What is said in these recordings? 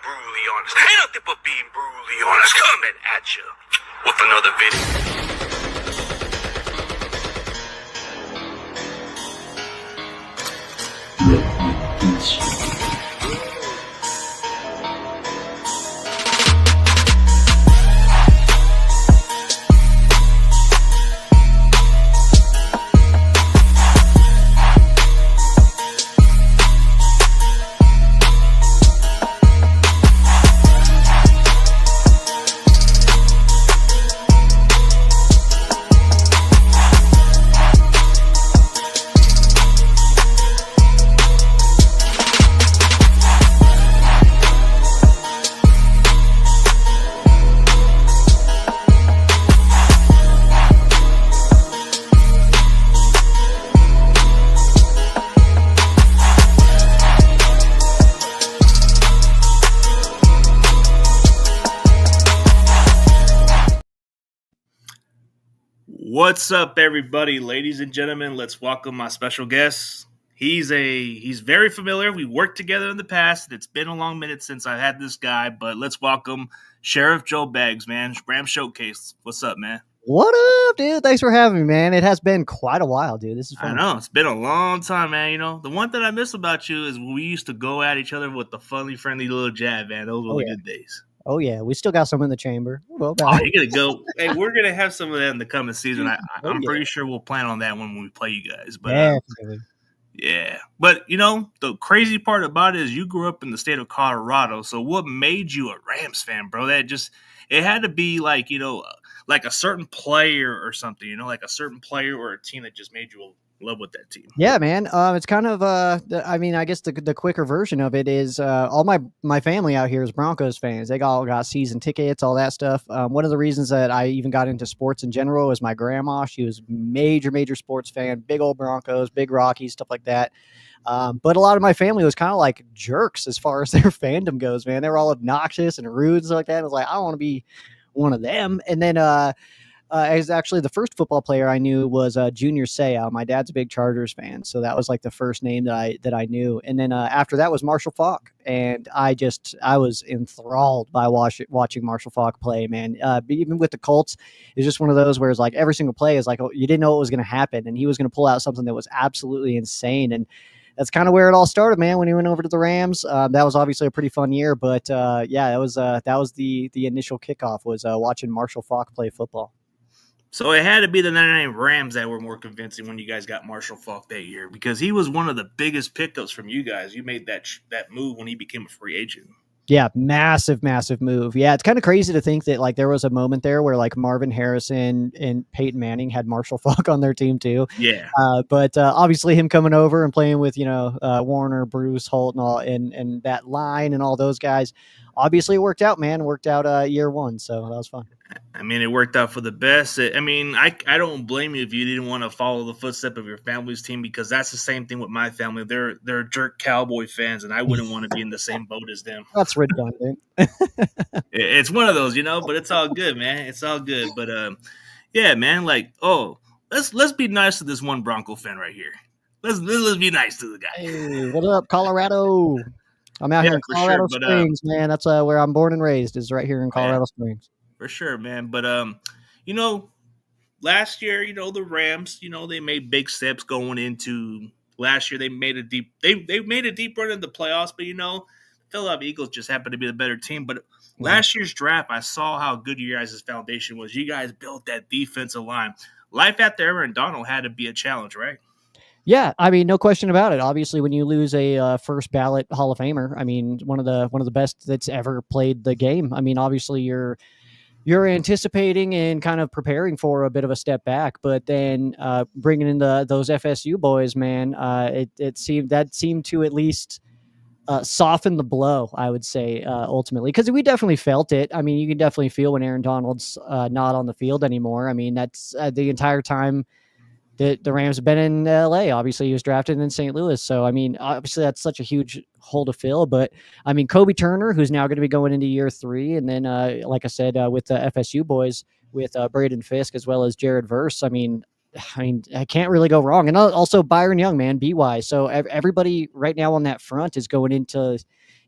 brutally honest. Ain't nothing but being brutally honest. Coming at you with another video. What's up, everybody, ladies and gentlemen? Let's welcome my special guest. He's very familiar. We worked together in the past. It's been a long minute since I had this guy, but let's welcome Sheriff Joe Beggs, man. Ram Showcase. What's up, man? What up, dude? Thanks for having me, man. It has been quite a while, dude. This is fun. I know. It's been a long time, man. You know, the one thing I miss about you is we used to go at each other with the funny, friendly little jab, man. Those were the good days. Oh, yeah. We still got some in the chamber. Well, you're going to go. Hey, we're going to have some of that in the coming season. I'm pretty sure we'll plan on that when we play you guys. But yeah. But, you know, the crazy part about it is you grew up in the state of Colorado. So what made you a Rams fan, bro? It had to be like, you know, like a certain player or something, you know, like a certain player or a team that just made you love with that team. Yeah, man. It's kind of, I mean, I guess the quicker version of it is all my family out here is Broncos fans. They all got season tickets, all that stuff. One of the reasons that I even got into sports in general is my grandma. She was major sports fan, big old Broncos, big Rockies, stuff like that. But a lot of my family was kind of like jerks as far as their fandom goes, man. They were all obnoxious and rude and stuff like that. I was like, I don't want to be one of them. And then, as actually the first football player I knew was Junior Seau. My dad's a big Chargers fan, so that was like the first name that I knew. And then after that was Marshall Faulk, and I was enthralled by watching Marshall Faulk play, man. Even with the Colts, it's just one of those where it's like every single play is like, oh, you didn't know what was going to happen, and he was going to pull out something that was absolutely insane. And that's kind of where it all started, man. When he went over to the Rams, that was obviously a pretty fun year. But yeah, that was the initial kickoff was watching Marshall Faulk play football. So it had to be the 99 Rams that were more convincing when you guys got Marshall Faulk that year, because he was one of the biggest pickups from you guys. You made that move when he became a free agent. Yeah, massive move. Yeah, it's kind of crazy to think that like there was a moment there where like Marvin Harrison and Peyton Manning had Marshall Faulk on their team too. Yeah. But obviously him coming over and playing with, you know, Warner, Bruce, Holt and all and that line and all those guys, obviously it worked out, man. It worked out year one. So that was fun. I mean, it worked out for the best. I mean, I don't blame you if you didn't want to follow the footstep of your family's team, because that's the same thing with my family. They're jerk Cowboy fans, and I wouldn't want to be in the same boat as them. That's redundant. It's one of those, you know, but it's all good, man. It's all good. But yeah, man, like, let's be nice to this one Bronco fan right here. Let's be nice to the guy. Hey, what up, Colorado? I'm out here in Colorado Springs, man. That's where I'm born and raised, is right here in Colorado Springs. For sure, man. But, you know, last year, you know, the Rams, you know, they made big steps going into last year. They made a deep run in the playoffs, but, you know, Philadelphia Eagles just happened to be the better team. But last year's draft, I saw how good your guys' foundation was. You guys built that defensive line. Life after Aaron Donald had to be a challenge, right? Yeah, I mean, no question about it. Obviously, when you lose a first ballot Hall of Famer, I mean, one of the best that's ever played the game. I mean, obviously, you're anticipating and kind of preparing for a bit of a step back, but then bringing in those FSU boys, man, it seemed to at least soften the blow, I would say, ultimately, because we definitely felt it. I mean, you can definitely feel when Aaron Donald's not on the field anymore. I mean, that's the entire time the Rams have been in LA. Obviously, he was drafted in St. Louis. So, I mean, obviously that's such a huge hole to fill. But, I mean, Kobe Turner, who's now going to be going into year 3. And then, like I said, with the FSU boys, with Braden Fisk as well as Jared Verse, I mean, I can't really go wrong. And also Byron Young, man, BY. So everybody right now on that front is going into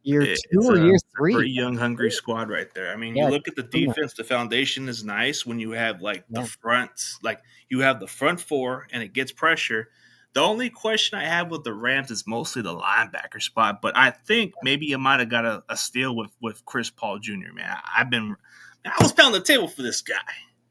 year 2 or year 3. Pretty young, hungry squad right there. I mean, you look at the defense, the foundation is nice when you have like the fronts, like you have the front four and it gets pressure. The only question I have with the Rams is mostly the linebacker spot, but I think maybe you might have got a steal with Chris Paul Jr., man. I was pounding the table for this guy.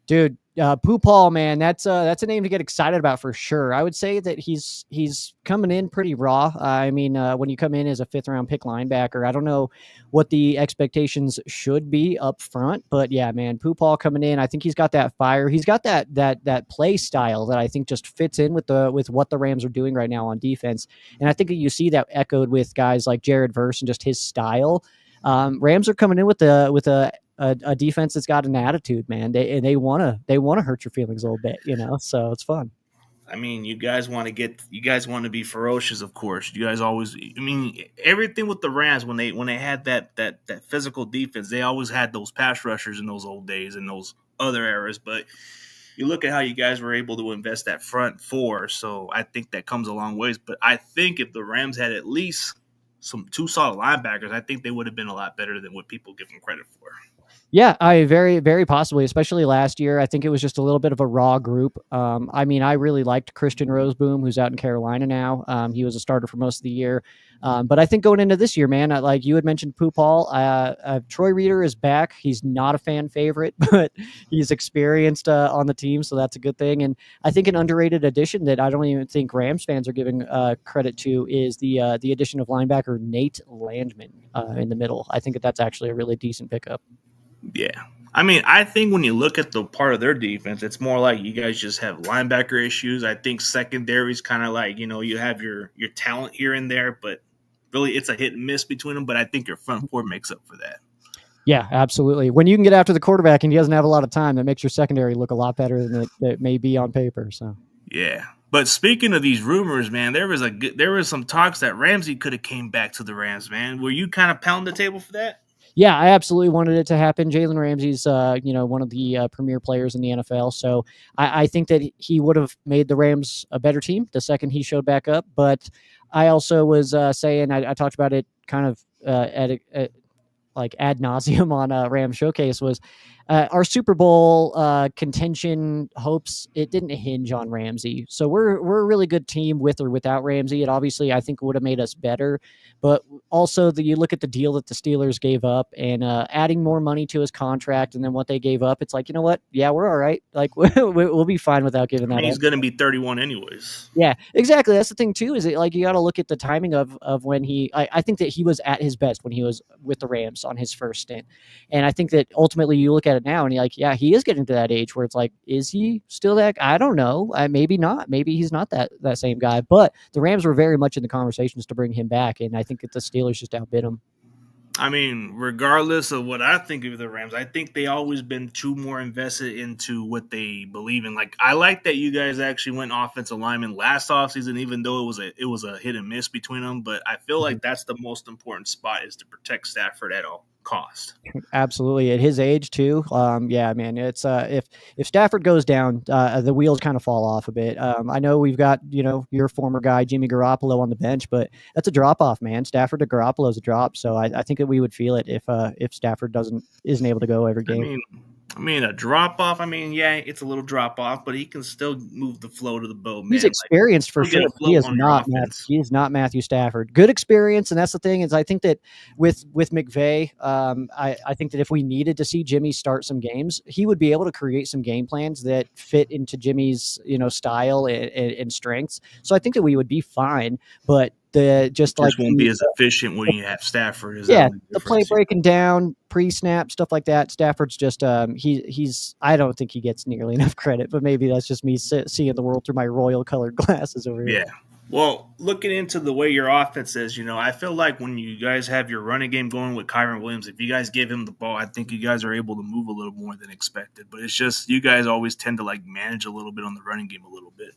Dude, Pooh Paul, man, that's a name to get excited about for sure. I would say that he's coming in pretty raw. I mean, when you come in as a 5th-round pick linebacker, I don't know what the expectations should be up front, but yeah, man, Pooh Paul coming in, I think he's got that fire. He's got that play style that I think just fits in with what the Rams are doing right now on defense, and I think that you see that echoed with guys like Jared Verse and just his style. Rams are coming in with a defense that's got an attitude, man. They want to hurt your feelings a little bit, so it's fun. I mean, you guys want to be ferocious, of course. You guys always, I mean, everything with the Rams when they had that physical defense, they always had those pass rushers in those old days and those other eras. But you look at how you guys were able to invest that front four, so I think that comes a long ways. But I think if the Rams had at least two solid linebackers, I think they would have been a lot better than what people give them credit for. Yeah, I very, very possibly, especially last year. I think it was just a little bit of a raw group. I mean, I really liked Christian Roseboom, who's out in Carolina now. He was a starter for most of the year. But I think going into this year, man, like you had mentioned, Pooh Paul, Troy Reeder is back. He's not a fan favorite, but he's experienced on the team, so that's a good thing. And I think an underrated addition that I don't even think Rams fans are giving credit to is the addition of linebacker Nate Landman in the middle. I think that's actually a really decent pickup. Yeah. I mean, I think when you look at the part of their defense, it's more like you guys just have linebacker issues. I think secondary is kind of like, you have your talent here and there, but really it's a hit and miss between them. But I think your front four makes up for that. Yeah, absolutely. When you can get after the quarterback and he doesn't have a lot of time, that makes your secondary look a lot better than it may be on paper. So yeah. But speaking of these rumors, man, there was some talks that Ramsey could have came back to the Rams, man. Were you kind of pounding the table for that? Yeah, I absolutely wanted it to happen. Jalen Ramsey's, one of the premier players in the NFL. So I think that he would have made the Rams a better team the second he showed back up. But I also was saying, I talked about it kind of like ad nauseum on Ram Showcase, was our Super Bowl contention hopes. It didn't hinge on Ramsey. So we're a really good team with or without Ramsey. It obviously, I think, would have made us better. But also, you look at the deal that the Steelers gave up and adding more money to his contract, and then what they gave up. It's like, you know what? Yeah, we're all right. Like we'll be fine without giving that. I mean, he's going to be 31 anyways. Yeah, exactly. That's the thing too. Is it like you got to look at the timing of when he. I think that he was at his best when he was with the Rams on his first stint, and I think that ultimately you look at it now and you're like, yeah, he is getting to that age where it's like, is he still that? I don't know. Maybe not. Maybe he's not that same guy. But the Rams were very much in the conversations to bring him back, and I think that the Steelers just outbid him. I mean, regardless of what I think of the Rams, I think they always been too more invested into what they believe in. Like, I like that you guys actually went offensive lineman last offseason, even though it was a hit and miss between them. But I feel like that's the most important spot, is to protect Stafford at all cost. Absolutely, at his age too. Yeah, man, it's if Stafford goes down, the wheels kind of fall off a bit. I know we've got your former guy Jimmy Garoppolo on the bench, but that's a drop off, man. Stafford to Garoppolo is a drop, so I think that we would feel it if Stafford isn't able to go every game. I mean, a drop off. I mean, yeah, it's a little drop off, but he can still move the flow to the boat. Man. He's experienced for sure. He is not Matthew Stafford. Good experience, and that's the thing is, I think that with McVay, I think that if we needed to see Jimmy start some games, he would be able to create some game plans that fit into Jimmy's style and strengths. So I think that we would be fine, but. Won't be as efficient when you have Stafford. The play breaking down, pre-snap, stuff like that. Stafford's just he's. I don't think he gets nearly enough credit, but maybe that's just me seeing the world through my royal colored glasses over here. Yeah. Well, looking into the way your offense is, I feel like when you guys have your running game going with Kyren Williams, if you guys give him the ball, I think you guys are able to move a little more than expected. But it's just you guys always tend to manage a little bit on the running game a little bit.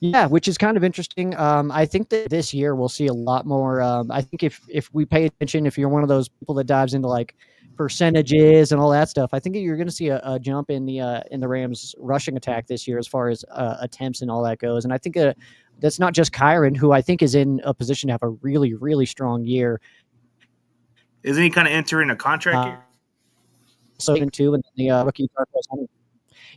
Yeah, which is kind of interesting. I think that this year we'll see a lot more. I think if we pay attention, if you're one of those people that dives into percentages and all that stuff, I think you're going to see a jump in the Rams rushing attack this year as far as attempts and all that goes. And I think that's not just Kyren, who I think is in a position to have a really, really strong year. Isn't he kind of entering a contract here? So even two, and the rookie.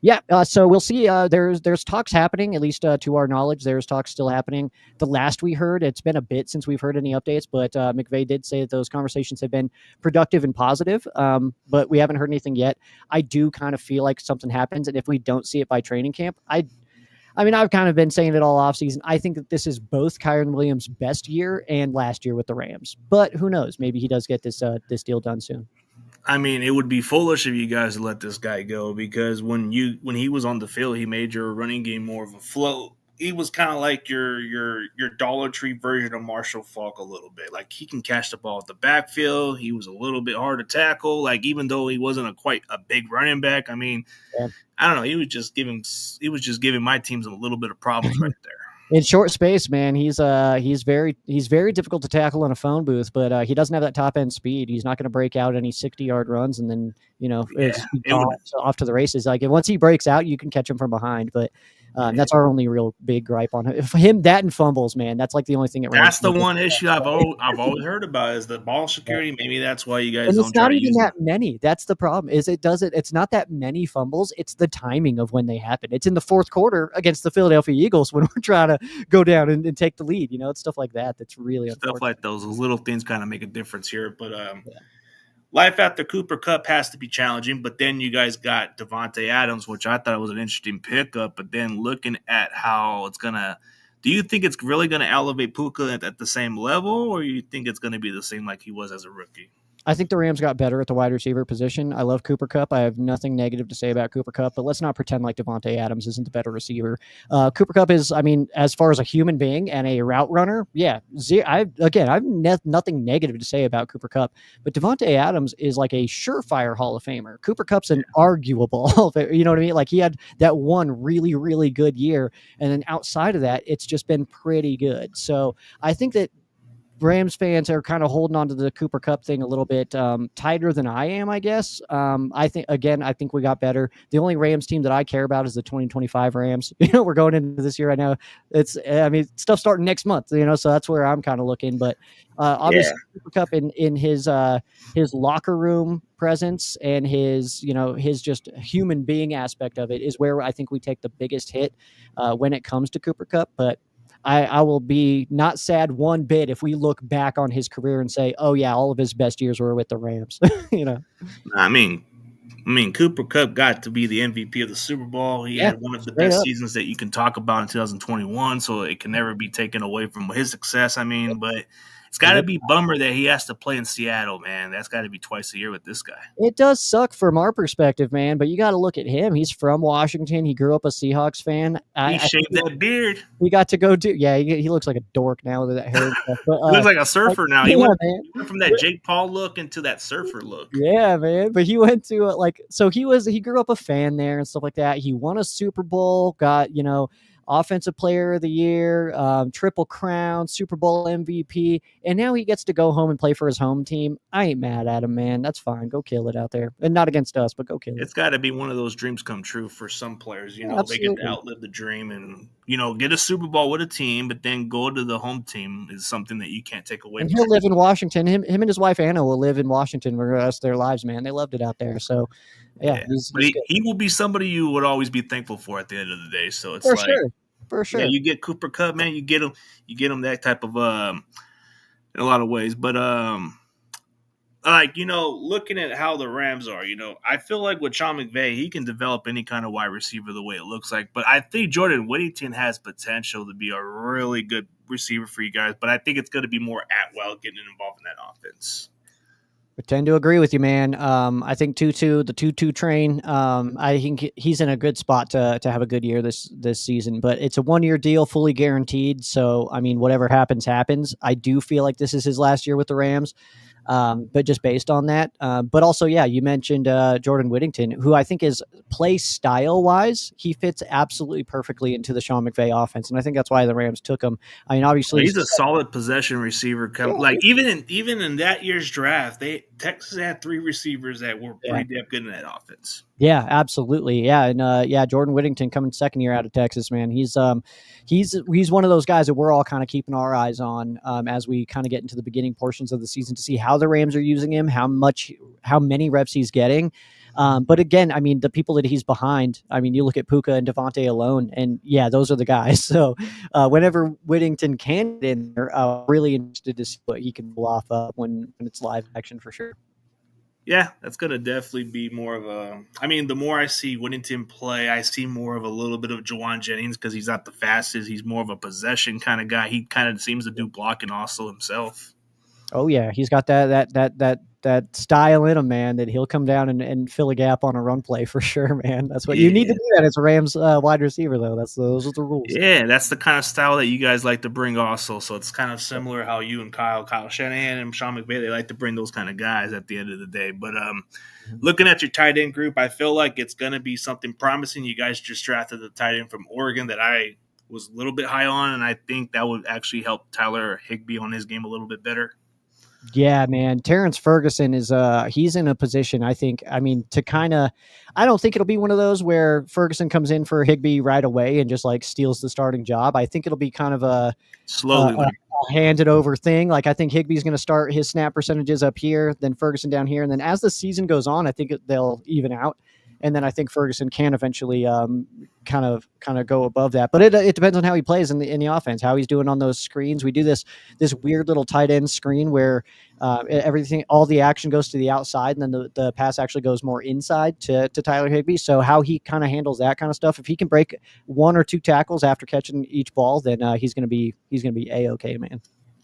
Yeah, so we'll see. There's talks happening, at least to our knowledge. There's talks still happening. The last we heard, it's been a bit since we've heard any updates, but McVay did say that those conversations have been productive and positive. But we haven't heard anything yet. I do kind of feel like something happens, and if we don't see it by training camp, I mean, I've kind of been saying it all offseason. I think that this is both Kyren Williams' best year and last year with the Rams. But who knows? Maybe he does get this deal done soon. I mean, it would be foolish of you guys to let this guy go, because when he was on the field, he made your running game more of a float. He was kind of like your Dollar Tree version of Marshall Faulk a little bit. Like, he can catch the ball at the backfield. He was a little bit hard to tackle. Like, even though he wasn't quite a big running back, I mean, yeah. I don't know. He was just giving my teams a little bit of problems right there. In short space, man, he's very difficult to tackle in a phone booth, but he doesn't have that top end speed. He's not going to break out any 60-yard runs and then it's off to the races. Like, once he breaks out, you can catch him from behind. But that's our only real big gripe on him. That and fumbles, man. That's like the only thing that's the one issue I've always heard about is the ball security. Maybe that's why you guys. And it's not even that many. That's the problem. It's not that many fumbles. It's the timing of when they happen. It's in the fourth quarter against the Philadelphia Eagles when we're trying to go down and take the lead. It's stuff like that. That's really stuff like those little things kind of make a difference here. But life after Cooper Kupp has to be challenging, but then you guys got Davante Adams, which I thought was an interesting pickup. But then looking at how it's gonna, do you think it's really gonna elevate Puka at the same level, or you think it's gonna be the same like he was as a rookie? I think the Rams got better at the wide receiver position. I love Cooper Kupp. I have nothing negative to say about Cooper Kupp, but let's not pretend like Davante Adams isn't the better receiver. Cooper Kupp is, I mean, as far as a human being and a route runner, yeah. I've nothing negative to say about Cooper Kupp, but Davante Adams is like a surefire Hall of Famer. Cooper Kupp's an arguable Hall of Famer. You know what I mean? Like, he had that one really, really good year, and then outside of that, it's just been pretty good. So I think that Rams fans are kind of holding on to the Cooper Kupp thing a little bit tighter than I am, I guess. I think we got better. The only Rams team that I care about is the 2025 Rams. We're going into this year. I know stuff starting next month, so that's where I'm kind of looking. But obviously, Cooper Kupp in his locker room presence and his just human being aspect of it is where I think we take the biggest hit when it comes to Cooper Kupp. But I will be not sad one bit if we look back on his career and say, oh yeah, all of his best years were with the Rams. I mean, Cooper Kupp got to be the MVP of the Super Bowl. He had one of the best seasons that you can talk about in 2021, so it can never be taken away from his success. I mean, but it's got to be bummer that he has to play in Seattle, man. That's got to be twice a year with this guy. It does suck from our perspective, man, but you got to look at him. He's from Washington. He grew up a Seahawks fan. He shaved that beard. We got to go do – yeah, he looks like a dork now with that hair and stuff. But, he looks like a surfer now. He went from that Jake Paul look into that surfer look. Yeah, man. But he went to he grew up a fan there and stuff like that. He won a Super Bowl, got, Offensive Player of the Year, Triple Crown, Super Bowl MVP, and now he gets to go home and play for his home team. I ain't mad at him, man. That's fine. Go kill it out there. And not against us, but go kill it. It's got to be one of those dreams come true for some players. They get to outlive the dream and, get a Super Bowl with a team, but then go to the home team is something that you can't take away. And he'll live in Washington. Him and his wife, Anna, will live in Washington for the rest of their lives, man. They loved it out there. So, yeah. But he will be somebody you would always be thankful for at the end of the day. So it's For sure. Yeah, you get Cooper Kupp, man. You get him that type of in a lot of ways. But looking at how the Rams are, I feel like with Sean McVay, he can develop any kind of wide receiver the way it looks like. But I think Jordan Whittington has potential to be a really good receiver for you guys. But I think it's going to be more Atwell getting involved in that offense. I tend to agree with you, man. I think the 2-2 train, I think he's in a good spot to have a good year this season, but it's a 1-year deal, fully guaranteed. So, I mean, whatever happens, happens. I do feel like this is his last year with the Rams. But just based on that, but also, yeah, you mentioned Jordan Whittington, who I think is play style wise, he fits absolutely perfectly into the Sean McVay offense, and I think that's why the Rams took him. I mean, obviously, he's a solid possession receiver. Like even in that year's draft, Texas had 3 receivers that were pretty damn good in that offense. Yeah, absolutely. Yeah, and Jordan Whittington coming second year out of Texas, man. He's one of those guys that we're all kind of keeping our eyes on as we kind of get into the beginning portions of the season to see how the Rams are using him, how many reps he's getting. But again, I mean, the people that he's behind, I mean, you look at Puka and Devontae alone, and yeah, those are the guys. So whenever Whittington can get in there, really interested to see what he can pull off when it's live action for sure. Yeah, that's going to definitely be more of a. I mean, the more I see Whittington play, I see more of a little bit of Jawan Jennings because he's not the fastest. He's more of a possession kind of guy. He kind of seems to do blocking also himself. Oh yeah, he's got that style in him, man. That he'll come down and fill a gap on a run play for sure, man. That's what you need to do. That as a Rams wide receiver, though. Those are the rules. Yeah, that's the kind of style that you guys like to bring, also. So it's kind of similar how you and Kyle Shanahan and Sean McVay, they like to bring those kind of guys at the end of the day. But looking at your tight end group, I feel like it's going to be something promising. You guys just drafted the tight end from Oregon that I was a little bit high on, and I think that would actually help Tyler Higbee on his game a little bit better. Yeah, man. Terrence Ferguson is he's in a position, I think, I mean, to kind of, I don't think it'll be one of those where Ferguson comes in for Higbee right away and just like steals the starting job. I think it'll be kind of a slowly handed over thing. Like I think Higbee's going to start his snap percentages up here, then Ferguson down here, and then as the season goes on, I think they'll even out. And then I think Ferguson can eventually kind of go above that. But it depends on how he plays in the offense, how he's doing on those screens. We do this weird little tight end screen where all the action goes to the outside, and then the pass actually goes more inside to Tyler Higbee. So how he kind of handles that kind of stuff, if he can break 1 or 2 tackles after catching each ball, then he's gonna be A-okay, man.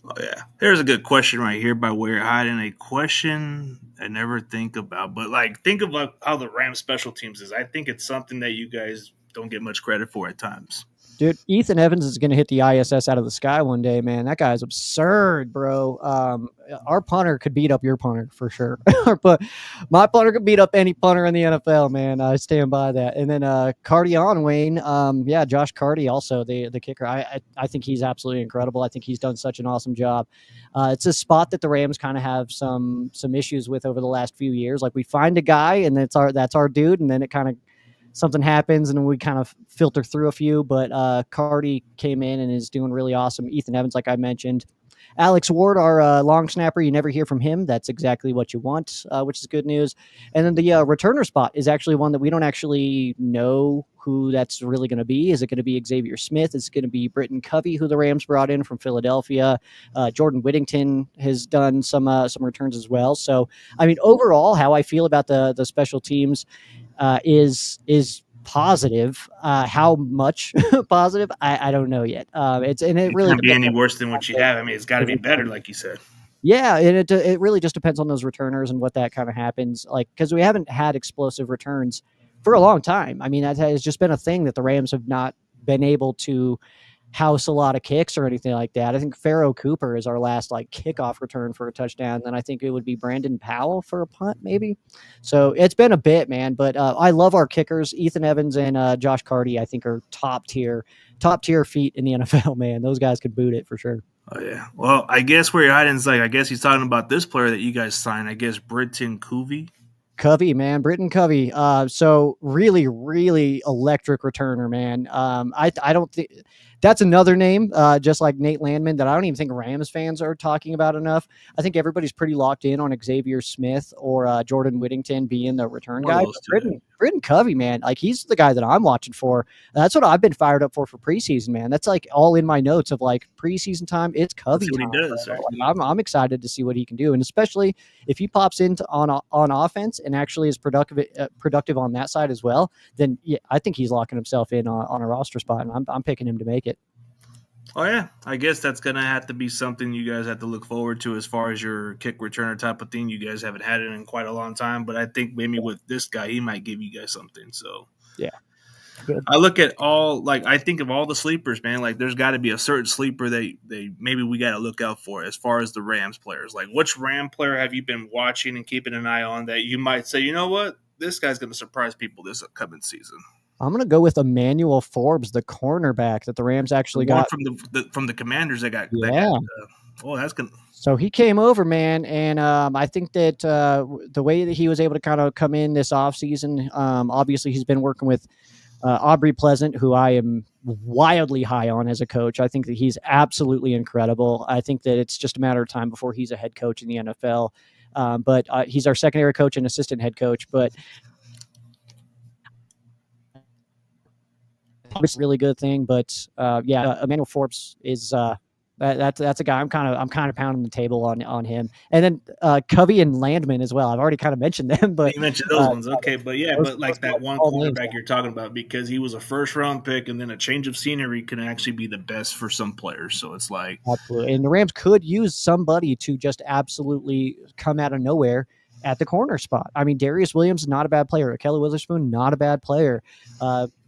Oh, yeah. There's a good question right here by Where Hiding. A question I never think about. But, think of how the Rams special teams is. I think it's something that you guys don't get much credit for at times. Dude, Ethan Evans is going to hit the ISS out of the sky one day, man. That guy's absurd, bro. Our punter could beat up your punter for sure. But my punter could beat up any punter in the NFL, man. I stand by that. And then Cardion Wayne, Josh Cardi also, the kicker. I think he's absolutely incredible. I think he's done such an awesome job. It's a spot that the Rams kind of have some issues with over the last few years. Like we find a guy and that's our dude, and then it kind of something happens and we kind of filter through a few, but Cardi came in and is doing really awesome. Ethan Evans, like I mentioned. Alex Ward, our long snapper, you never hear from him. That's exactly what you want, which is good news. And then the returner spot is actually one that we don't actually know who that's really going to be. Is it going to be Xavier Smith? Is it going to be Britton Covey, who the Rams brought in from Philadelphia? Jordan Whittington has done some returns as well. So, I mean, overall, how I feel about the special teams is positive. How much positive? I don't know yet. It really can't be any worse than what you have. I mean, it's got to be better, like you said. Yeah, and it really just depends on those returners and what that kind of happens. Like because we haven't had explosive returns for a long time. I mean, that has just been a thing that the Rams have not been able to house a lot of kicks or anything like that. I think Pharaoh Cooper is our last kickoff return for a touchdown. Then I think it would be Brandon Powell for a punt, maybe. So it's been a bit, man. But I love our kickers. Ethan Evans and Josh Cardi, I think, are top tier feet in the NFL, man. Those guys could boot it for sure. Oh yeah. Well, I guess where you're hiding is I guess he's talking about this player that you guys signed. I guess Britton Covey, man, Britton Covey. So really, really electric returner, man. I don't think that's another name, just like Nate Landman, that I don't even think Rams fans are talking about enough. I think everybody's pretty locked in on Xavier Smith or Jordan Whittington being the return guy. Britton Covey, man, he's the guy that I'm watching for. That's what I've been fired up for preseason, man. That's all in my notes of preseason time. It's Covey time. He does, right? I'm excited to see what he can do, and especially if he pops into on offense and actually is productive on that side as well. Then yeah, I think he's locking himself in on a roster spot, and I'm picking him to make it. Oh, yeah. I guess that's going to have to be something you guys have to look forward to as far as your kick returner type of thing. You guys haven't had it in quite a long time, but I think maybe with this guy, he might give you guys something. So, yeah. Good. I look at I think of all the sleepers, man. There's got to be a certain sleeper that maybe we got to look out for as far as the Rams players. Which Ram player have you been watching and keeping an eye on that you might say, you know what, this guy's going to surprise people this upcoming season? I'm going to go with Emmanuel Forbes, the cornerback that the Rams actually got from the Commanders. They got. Yeah. That's going. So he came over, man, and I think that the way that he was able to kind of come in this offseason, obviously he's been working with Aubrey Pleasant, who I am wildly high on as a coach. I think that he's absolutely incredible. I think that it's just a matter of time before he's a head coach in the NFL. But he's our secondary coach and assistant head coach. But it's a really good thing. But Emmanuel Forbes is that's a guy I'm kind of pounding the table on him. And then Covey and Landman as well. I've already kind of mentioned them, but you mentioned those ones, okay. But yeah, but like that one cornerback you're talking about, because he was a first round pick, and then a change of scenery can actually be the best for some players. So it's like absolutely, and the Rams could use somebody to just absolutely come out of nowhere at the corner spot. I mean, Darius Williams, not a bad player. Kelly Witherspoon, not a bad player.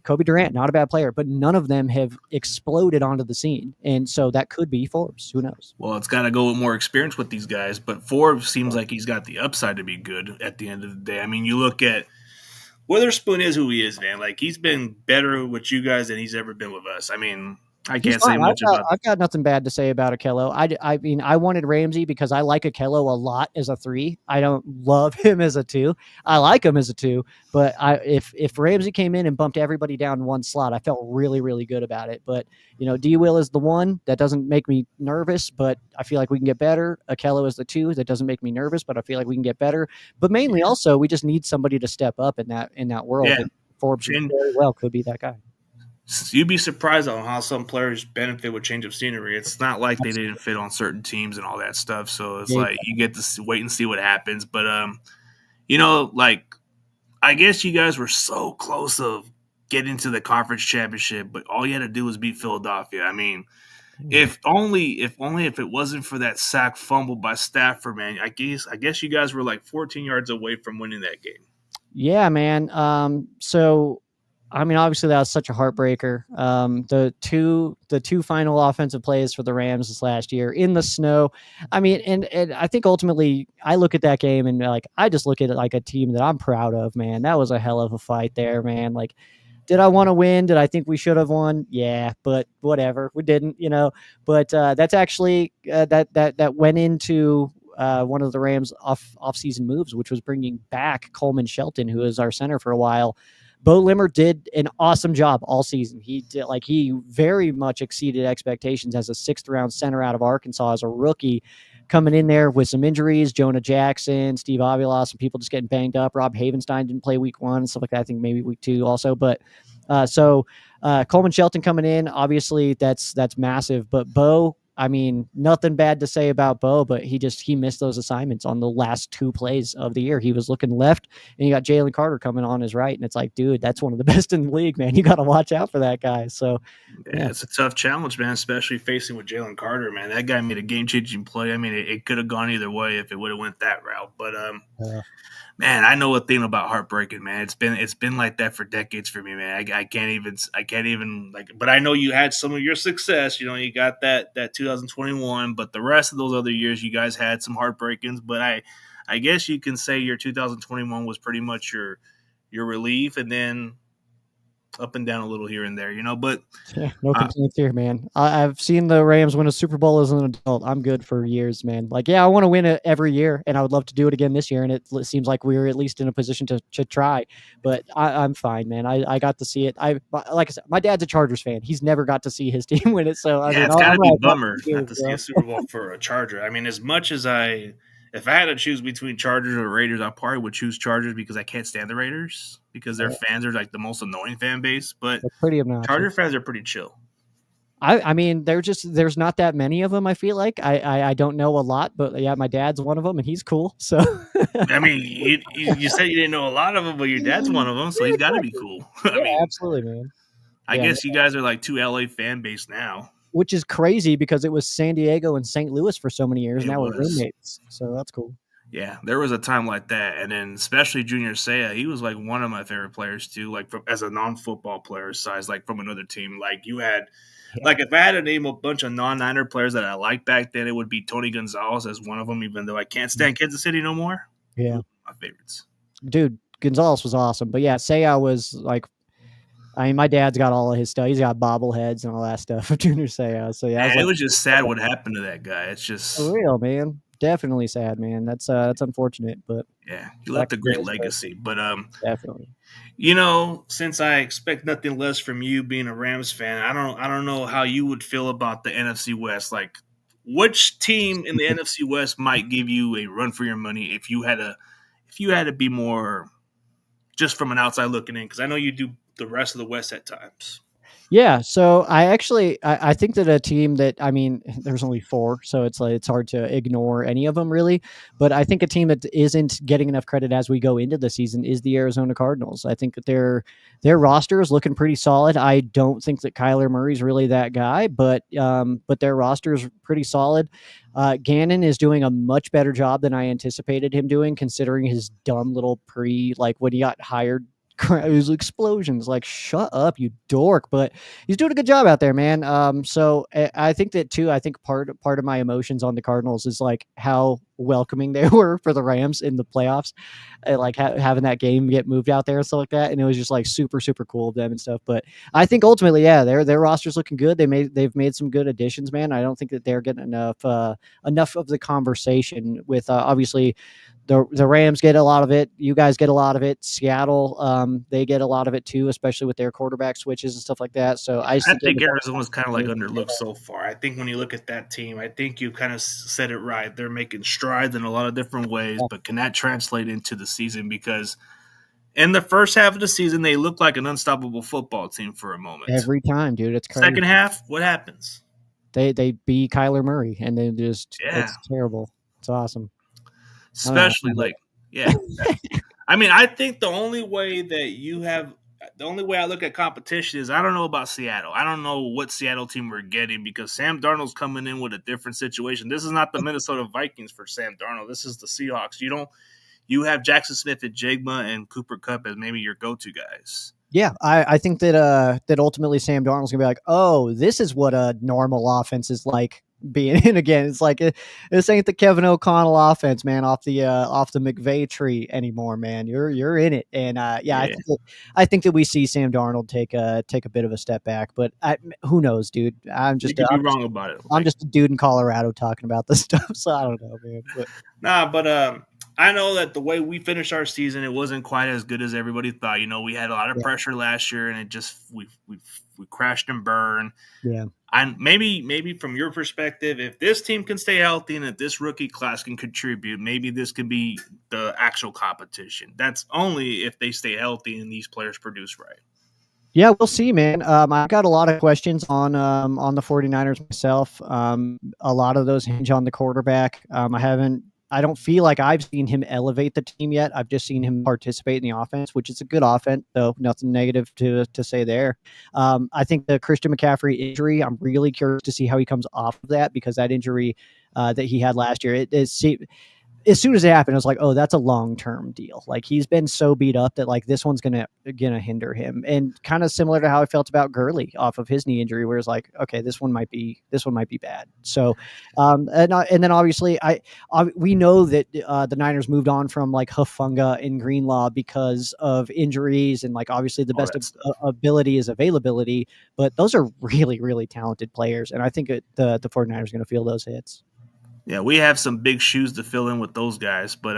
Kobe Durant, not a bad player, but none of them have exploded onto the scene. And so that could be Forbes. Who knows? Well, it's got to go with more experience with these guys, but Forbes seems like he's got the upside to be good at the end of the day. I mean, you look at Witherspoon is who he is, man. Like, he's been better with you guys than he's ever been with us. I mean, I can't say much about. I've got nothing bad to say about Akello. I mean, I wanted Ramsey because I like Akello a lot as a 3. I don't love him as a 2. I like him as a 2, but if Ramsey came in and bumped everybody down one slot, I felt really, really good about it. But D. Will is the 1 that doesn't make me nervous, but I feel like we can get better. Akello is the 2 that doesn't make me nervous, but I feel like we can get better. But mainly, also, we just need somebody to step up in that world. Yeah. And Forbes very well could be that guy. You'd be surprised on how some players benefit with change of scenery. It's not like they didn't fit on certain teams and all that stuff. So it's like you get to wait and see what happens. But like, I guess you guys were so close of getting to the conference championship, but all you had to do was beat Philadelphia. I mean, if it wasn't for that sack fumble by Stafford, man, I guess you guys were like 14 yards away from winning that game. Yeah, man. So I mean, obviously that was such a heartbreaker. The two final offensive plays for the Rams this last year in the snow. I mean, and I think ultimately I look at that game and like I just look at it like a team that I'm proud of, man. That was a hell of a fight there, man. Like, did I want to win? Did I think we should have won? Yeah, but whatever. We didn't, But that's actually that went into one of the Rams off-season moves, which was bringing back Coleman Shelton, who was our center for a while. Bo Limmer did an awesome job all season. He very much exceeded expectations as a 6th round center out of Arkansas as a rookie, coming in there with some injuries. Jonah Jackson, Steve Avila, some people just getting banged up. Rob Havenstein didn't play week 1 and stuff like that. I think maybe week 2 also. But Coleman Shelton coming in, obviously that's massive. But Bo, I mean, nothing bad to say about Bo, but he missed those assignments on the last 2 plays of the year. He was looking left, and you got Jalen Carter coming on his right, and it's like, dude, that's one of the best in the league, man. You got to watch out for that guy. So, yeah, it's a tough challenge, man, especially facing with Jalen Carter, man. That guy made a game-changing play. I mean, it could have gone either way if it would have went that route, but man, I know a thing about heartbreaking, man. It's been like that for decades for me, man. I can't even like, but I know you had some of your success. You got that 2021, but the rest of those other years, you guys had some heartbreakings. But I guess you can say your 2021 was pretty much your relief, and then up and down a little here and there, but yeah, no complaints here, man. I've seen the Rams win a Super Bowl as an adult. I'm good for years, man. Like, yeah, I want to win it every year, and I would love to do it again this year. And it seems like we were at least in a position to try. But I'm fine, man. I got to see it. Like I said, my dad's a Chargers fan. He's never got to see his team win it. So it's got to be a bummer not to see a Super Bowl for a Charger. I mean, as much as if I had to choose between Chargers or Raiders, I probably would choose Chargers because I can't stand the Raiders because their fans are like the most annoying fan base. But pretty obnoxious. Charger fans are pretty chill. I mean, there's not that many of them. I feel like I don't know a lot, but yeah, my dad's one of them, and he's cool. So I mean, you said you didn't know a lot of them, but your dad's one of them, so he's got to be cool. I mean, absolutely, man. I guess you guys are like 2 LA fan base now. Which is crazy because it was San Diego and St. Louis for so many years. Now we're roommates. So that's cool. Yeah, there was a time like that. And then especially Junior Seau, he was like one of my favorite players too, like as a non-football player size, like from another team. Like you had, like if I had to name a bunch of non-Niner players that I liked back then, it would be Tony Gonzalez as one of them, even though I can't stand Kansas City no more. Yeah. My favorites. Dude, Gonzalez was awesome. But yeah, Seau was like, I mean, my dad's got all of his stuff. He's got bobbleheads and all that stuff of Junior Seau. So yeah, it was just sad what happened to that guy. It's just for real, man. Definitely sad, man. That's unfortunate, but yeah, he left a great legacy. But definitely. Since I expect nothing less from you being a Rams fan, I don't know how you would feel about the NFC West. Like, which team in the NFC West might give you a run for your money if you had to be more just from an outside looking in? Because I know you do the rest of the West at times. Yeah, so I think that a team that, I mean, there's only 4, so it's like it's hard to ignore any of them really. But I think a team that isn't getting enough credit as we go into the season is the Arizona Cardinals. I think that their roster is looking pretty solid. I don't think that Kyler Murray's really that guy, but their roster is pretty solid. Gannon is doing a much better job than I anticipated him doing, considering his dumb little when he got hired. It was explosions. Like, shut up, you dork! But he's doing a good job out there, man. So I think that too. I think part of my emotions on the Cardinals is like how welcoming they were for the Rams in the playoffs, and like having that game get moved out there and stuff like that. And it was just like super cool of them and stuff. But I think ultimately, yeah, their roster's looking good. They've made some good additions, man. I don't think that they're getting enough of the conversation with obviously. The Rams get a lot of it. You guys get a lot of it. Seattle, they get a lot of it too, especially with their quarterback switches and stuff like that. So I think Arizona's kind of like underlooked so far. I think when you look at that team, I think you kind of said it right. They're making strides in a lot of different ways, but can that translate into the season? Because in the first half of the season, they look like an unstoppable football team for a moment. Every time, dude. It's crazy. Second half, what happens? They beat Kyler Murray, and they just it's terrible. It's awesome. Especially I mean, I think the only way I look at competition is I don't know about Seattle. I don't know what Seattle team we're getting because Sam Darnold's coming in with a different situation. This is not the Minnesota Vikings for Sam Darnold. This is the Seahawks. You have Jackson Smith and Jigma and Cooper Kupp as maybe your go-to guys. Yeah, I think that ultimately Sam Darnold's gonna be like, oh, this is what a normal offense is like being in again. It's like this ain't the Kevin O'Connell offense, man, off the McVay tree anymore, man. You're in it, and yeah. I think that we see Sam Darnold take a bit of a step back, but who knows, dude? I'm just wrong about it. I'm just a dude in Colorado talking about this stuff, so I don't know, man. But I know that the way we finished our season, it wasn't quite as good as everybody thought. We had a lot of pressure last year, and it just we crashed and burned. Yeah. And maybe from your perspective, if this team can stay healthy and if this rookie class can contribute, maybe this could be the actual competition. That's only if they stay healthy and these players produce right. Yeah, we'll see, man. I got a lot of questions on the 49ers myself. A lot of those hinge on the quarterback. I don't feel like I've seen him elevate the team yet. I've just seen him participate in the offense, which is a good offense, so nothing negative to say there. I think the Christian McCaffrey injury, I'm really curious to see how he comes off of that, because that injury that he had last year, as soon as it happened, I was like, oh, that's a long-term deal. Like, he's been so beat up that like this one's gonna hinder him. And kind of similar to how I felt about Gurley off of his knee injury, where it's like, okay, this one might be bad. So, and then obviously we know that the Niners moved on from like Hufanga and Greenlaw because of injuries, and like obviously the best ability is availability, but those are really, really talented players, and I think the 49ers are going to feel those hits. Yeah, we have some big shoes to fill in with those guys, but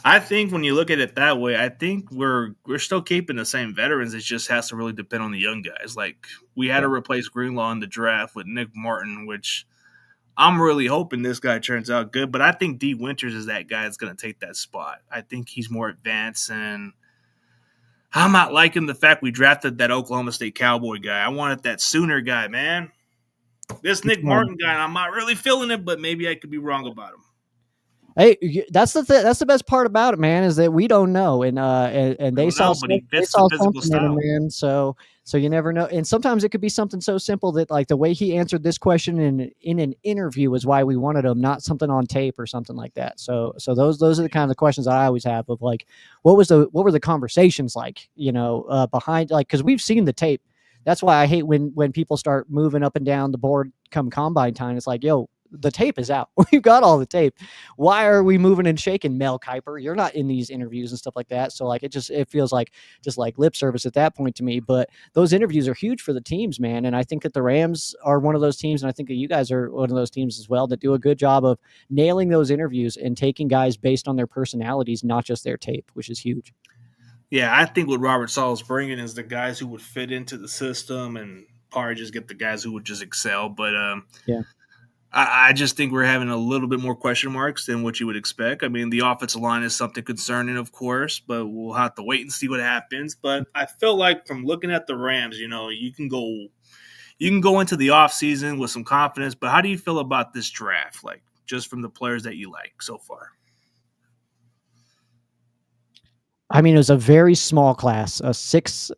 I think when you look at it that way, I think we're still keeping the same veterans. It just has to really depend on the young guys. Like, we had to replace Greenlaw in the draft with Nick Martin, which I'm really hoping this guy turns out good. But I think D. Winters is that guy that's going to take that spot. I think he's more advanced, and I'm not liking the fact we drafted that Oklahoma State Cowboy guy. I wanted that Sooner guy, man. This Nick Martin guy, I'm not really feeling it, but maybe I could be wrong about him. Hey, that's the best part about it, man, is that we don't know, and they saw something in him, man. So you never know, and sometimes it could be something so simple that like the way he answered this question in an interview is why we wanted him, not something on tape or something like that. So those are the kind of questions I always have of like, what were the conversations like, behind, like, because we've seen the tape. That's why I hate when people start moving up and down the board come combine time. It's like, yo, the tape is out. We've got all the tape. Why are we moving and shaking, Mel Kiper? You're not in these interviews and stuff like that. So like it feels like just like lip service at that point to me. But those interviews are huge for the teams, man. And I think that the Rams are one of those teams, and I think that you guys are one of those teams as well that do a good job of nailing those interviews and taking guys based on their personalities, not just their tape, which is huge. Yeah, I think what Robert Sala's bringing is the guys who would fit into the system and probably just get the guys who would just excel. But yeah. I just think we're having a little bit more question marks than what you would expect. I mean, the offensive line is something concerning, of course, but we'll have to wait and see what happens. But I feel like from looking at the Rams, you can go into the offseason with some confidence. But how do you feel about this draft? Like, just from the players that you like so far? I mean, it was a very small class, a six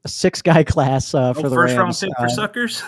guy class for the first Rams. Round pick for suckers.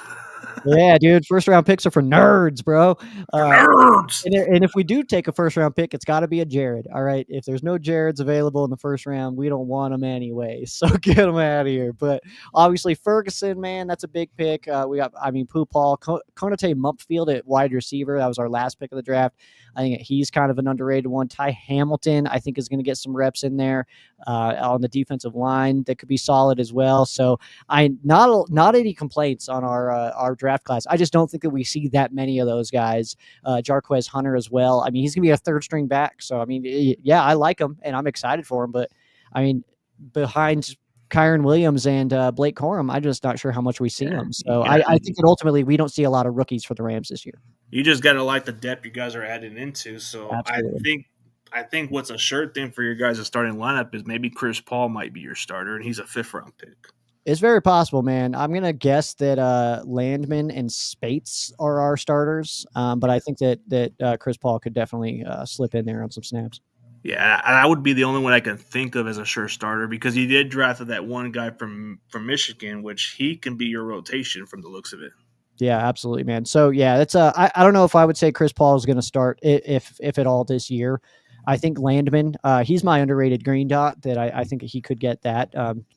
Yeah, dude. First round picks are for nerds, bro. Nerds. And if we do take a first round pick, it's got to be a Jared. All right. If there's no Jareds available in the first round, we don't want them anyway. So get them out of here. But obviously, Ferguson, man, that's a big pick. We got, Poo-Paul, Konate Mumpfield at wide receiver. That was our last pick of the draft. I think he's kind of an underrated one. Ty Hamilton, I think, is going to get some reps in there on the defensive line that could be solid as well. So not any complaints on our draft class. I just don't think that we see that many of those guys. Jarquez Hunter as well. I mean, he's going to be a third string back. So, I mean, yeah, I like him and I'm excited for him. But, I mean, behind Kyron Williams and Blake Corum, I'm just not sure how much we see them. So I think that ultimately we don't see a lot of rookies for the Rams this year. You just got to like the depth you guys are adding into. So Absolutely. I think what's a sure thing for your guys' starting lineup is maybe Chris Paul might be your starter, and he's a 5th round pick. It's very possible, man. I'm going to guess that Landman and Spates are our starters, but I think that Chris Paul could definitely slip in there on some snaps. Yeah, I would be the only one I can think of as a sure starter because he did draft that one guy from Michigan, which he can be your rotation from the looks of it. Yeah, absolutely, man. So yeah, that's I don't know if I would say Chris Paul is going to start if at all this year. I think Landman, he's my underrated green dot that I think he could get that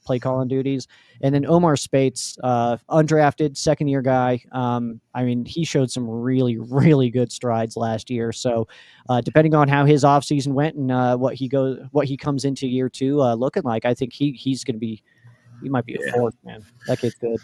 play calling duties. And then Omar Spates, undrafted 2nd-year guy. I mean, he showed some really, really good strides last year. So depending on how his offseason went and what he comes into year 2 looking like, I think he might be a 4th, man. That kid's good.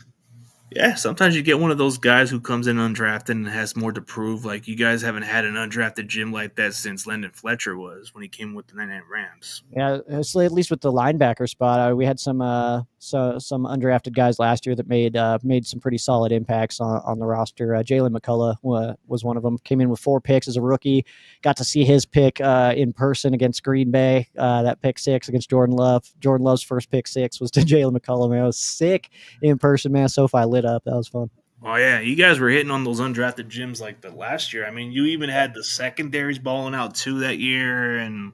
Yeah, sometimes you get one of those guys who comes in undrafted and has more to prove. Like, you guys haven't had an undrafted gym like that since Landon Fletcher was when he came with the 99 Rams. Yeah, so at least with the linebacker spot, we had some undrafted guys last year that made some pretty solid impacts on the roster. Jalen McCullough was one of them. Came in with 4 picks as a rookie. Got to see his pick in person against Green Bay. That pick 6 against Jordan Love. Jordan Love's first pick 6 was to Jalen McCullough. Man, it was sick in person, man. SoFi lit up. That was fun. Oh, yeah. You guys were hitting on those undrafted gyms like the last year. I mean, you even had the secondaries balling out too that year. And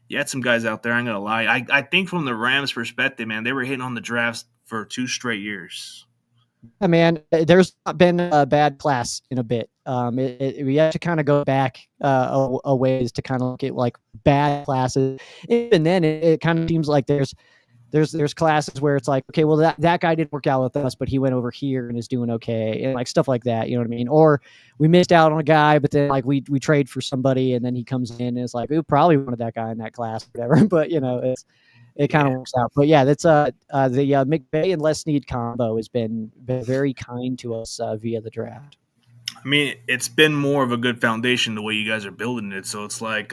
you had some guys out there, I'm going to lie. I think from the Rams' perspective, man, they were hitting on the drafts for 2 straight years. Yeah, man, there's not been a bad class in a bit. We have to kind of go back a ways to kind of look at like bad classes. Even then, it kind of seems like there's classes where it's like, okay, well that guy didn't work out with us, but he went over here and is doing okay, and like stuff like that. You know what I mean? Or we missed out on a guy, but then like we trade for somebody, and then he comes in and it's like, we probably wanted that guy in that class, whatever. But you know, it kind of works out. But yeah, that's the McVay and Les Snead combo has been very kind to us via the draft. I mean, it's been more of a good foundation the way you guys are building it. So it's like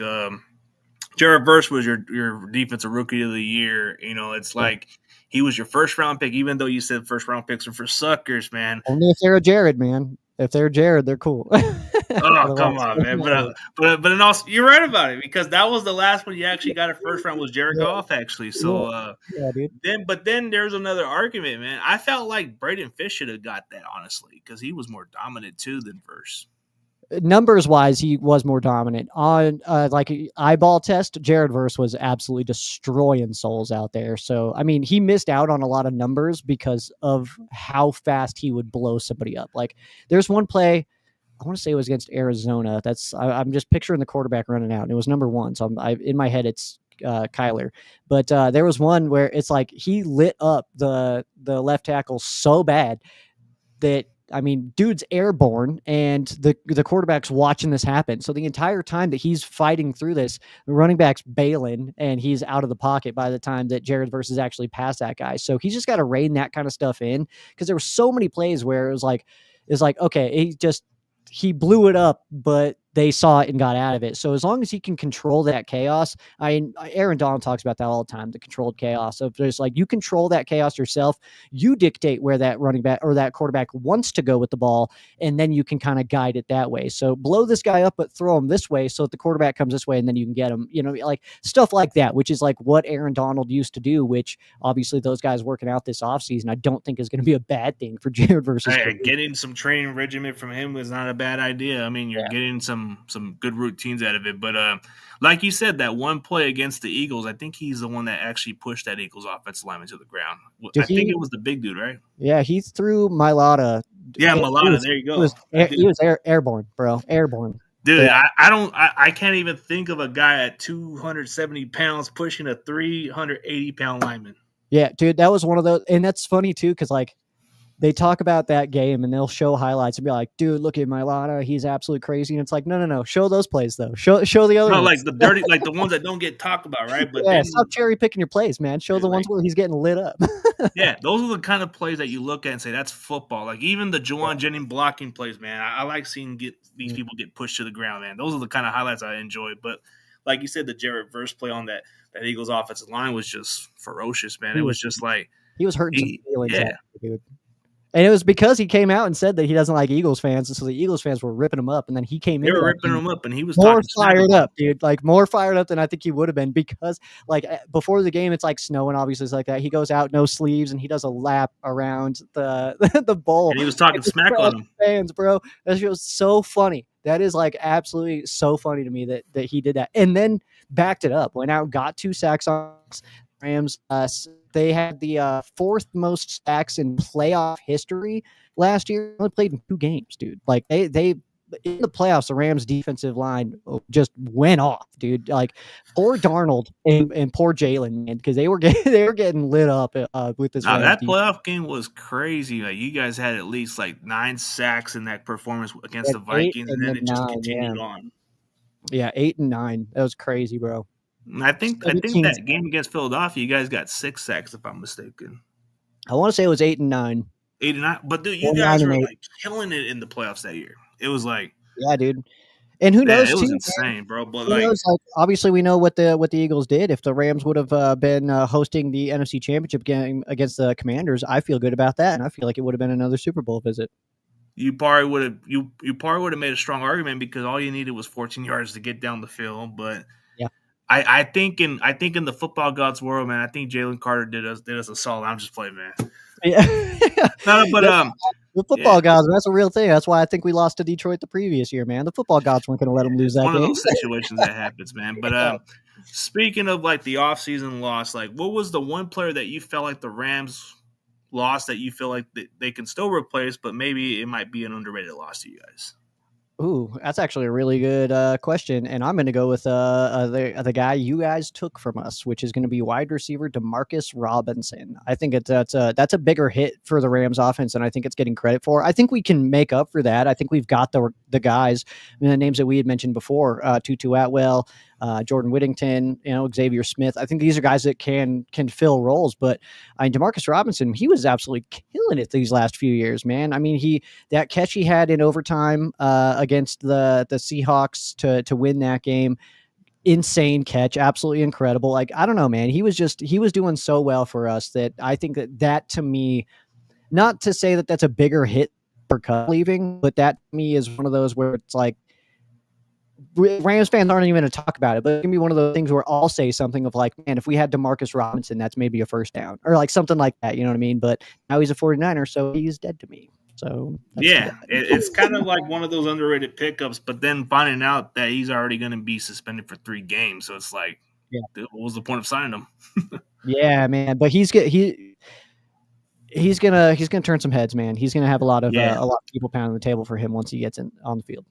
Jared Verse was your defensive rookie of the year. You know, it's like he was your 1st round pick, even though you said 1st round picks are for suckers, man. Only if they're a Jared, man. If they're Jared, they're cool. Oh, come on, man. But in all, you're right about it because that was the last one you actually got a 1st round was Jared Goff, actually. So dude. Then there's another argument, man. I felt like Braden Fish should have got that, honestly, because he was more dominant too than Verse. Numbers wise, he was more dominant on like eyeball test. Jared Verse was absolutely destroying souls out there. So, I mean, he missed out on a lot of numbers because of how fast he would blow somebody up. Like there's one play, I want to say it was against Arizona. I'm just picturing the quarterback running out and it was number 1. So in my head, it's Kyler, but there was one where it's like, he lit up the left tackle so bad that I mean, dude's airborne, and the quarterback's watching this happen. So the entire time that he's fighting through this, the running back's bailing, and he's out of the pocket by the time that Jared Verse actually passed that guy. So he's just got to rein that kind of stuff in, because there were so many plays where it was like, okay, he blew it up, but they saw it and got out of it. So as long as he can control that chaos, Aaron Donald talks about that all the time, the controlled chaos. So if there's like, you control that chaos yourself, you dictate where that running back or that quarterback wants to go with the ball, and then you can kind of guide it that way. So blow this guy up, but throw him this way so that the quarterback comes this way, and then you can get him, like stuff like that, which is like what Aaron Donald used to do, which obviously those guys working out this offseason, I don't think is going to be a bad thing for Jared versus getting some training regimen from him was not a bad idea. I mean, you're getting some good routines out of it. But like you said, that one play against the Eagles, I think he's the one that actually pushed that Eagles offensive lineman to the ground. I think it was the big dude, right? Yeah, he threw Mailata. Yeah, Mailata. There you go. He was airborne, bro. Airborne. Dude, yeah. I can't even think of a guy at 270 pounds pushing a 380-pound lineman. Yeah, dude, that was one of those. And that's funny, too, because, like, they talk about that game and they'll show highlights and be like, dude, look at Mailata. He's absolutely crazy. And it's like, no. Show those plays, though. Show the other ones. Like the dirty, like the ones that don't get talked about, right? But yeah, stop cherry picking your plays, man. Show the ones where he's getting lit up. Yeah, those are the kind of plays that you look at and say, that's football. Like even the Juwan Jennings blocking plays, man. I like seeing these people get pushed to the ground, man. Those are the kind of highlights I enjoy. But like you said, the Jared Verse play on that Eagles offensive line was just ferocious, man. It was just like he was hurting some feelings. Yeah. Dude. And it was because he came out and said that he doesn't like Eagles fans, and so the Eagles fans were ripping him up. And then he came in. They were ripping him up, and he was more fired up, dude. Like more fired up than I think he would have been, because like before the game, it's like snowing, obviously, it's like that. He goes out, no sleeves, and he does a lap around the bowl. And he was talking smack on him. Fans, bro. That was so funny. That is like absolutely so funny to me that he did that, and then backed it up. Went out, got 2 sacks on Rams. They had the fourth most sacks in playoff history last year. Only played in 2 games, dude. Like they in the playoffs, the Rams defensive line just went off, dude. Like poor Darnold and poor Jalen, man, because they were getting lit up with this. That playoff game was crazy. Like you guys had at least like 9 sacks in that performance against the Vikings, and then it just continued on. Yeah, 8 and 9. That was crazy, bro. I think that game against Philadelphia, you guys got 6 sacks, if I'm mistaken. I want to say it was 8 and 9. 8 and 9, but dude, you guys were like killing it in the playoffs that year. It was like, yeah, dude. And who knows? It was insane, bro. But obviously, we know what the Eagles did. If the Rams would have been hosting the NFC Championship game against the Commanders, I feel good about that, and I feel like it would have been another Super Bowl visit. You probably would have made a strong argument, because all you needed was 14 yards to get down the field, but. I think in the football gods world, man, I think Jalen Carter did us a solid. I'm just playing, man. Yeah. No, but the football gods, that's a real thing. That's why I think we lost to Detroit the previous year, man. The football gods weren't going to let them lose that game. One of those situations that happens, man. But speaking of like the offseason loss, like what was the one player that you felt like the Rams lost that you feel like they can still replace, but maybe it might be an underrated loss to you guys? Ooh, that's actually a really good question, and I'm going to go with the guy you guys took from us, which is going to be wide receiver DeMarcus Robinson. I think that's a bigger hit for the Rams offense, and I think it's getting credit for. I think we can make up for that. I think we've got the guys, the names that we had mentioned before: Tutu Atwell, Jordan Whittington, Xavier Smith. I think these are guys that can fill roles. But I mean, DeMarcus Robinson, he was absolutely killing it these last few years, man. I mean, that catch he had in overtime against the Seahawks to win that game, insane catch, absolutely incredible. Like, I don't know, man. He was doing so well for us that I think that to me, not to say that that's a bigger hit for Cup leaving, but that to me is one of those where it's like, Rams fans aren't even going to talk about it, but it can be one of those things where I'll say something of like, man, if we had DeMarcus Robinson, that's maybe a first down or like something like that. You know what I mean? But now he's a 49er, so he's dead to me. So yeah, it's kind of like one of those underrated pickups, but then finding out that he's already going to be suspended for 3 games. So it's like, what was the point of signing him? Yeah, man. But he's gonna turn some heads, man. He's gonna have a lot of people pounding the table for him once he gets on the field.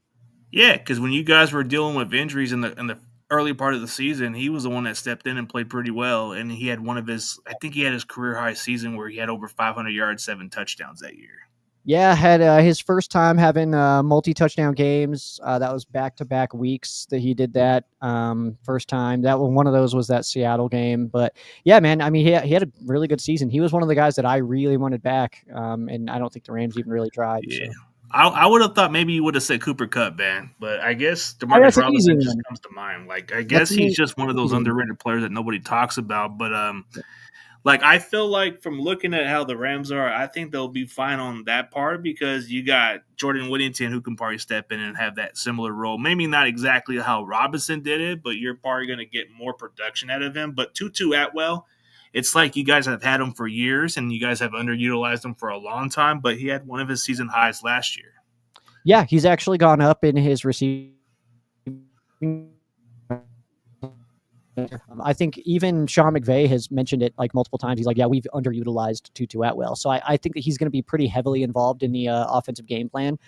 Yeah, because when you guys were dealing with injuries in the early part of the season, he was the one that stepped in and played pretty well. And he had I think he had his career high season where he had over 500 yards, 7 touchdowns that year. Yeah, had his first time having multi-touchdown games. That was back-to-back weeks that he did that. First time. One of those was that Seattle game. But yeah, man, I mean, he had a really good season. He was one of the guys that I really wanted back, and I don't think the Rams even really tried. Yeah. So. I would have thought maybe you would have said Cooper Kupp, man, but I guess Demarcus That's an easy Robinson just one. comes to mind. Like, I That's guess an he's just one of those easy one. underrated players that nobody talks about. But like, I feel like from looking at how the Rams are, I think they'll be fine on that part because you got Jordan Whittington who can probably step in and have that similar role. Maybe not exactly how Robinson did it, but you're probably going to get more production out of him. But Tutu Atwell, it's like you guys have had him for years and you guys have underutilized him for a long time, but he had one of his season highs last year. Yeah, he's actually gone up in his receiving. I think even Sean McVay has mentioned it like multiple times. He's like, yeah, we've underutilized Tutu Atwell. So I think that he's going to be pretty heavily involved in the offensive game plan.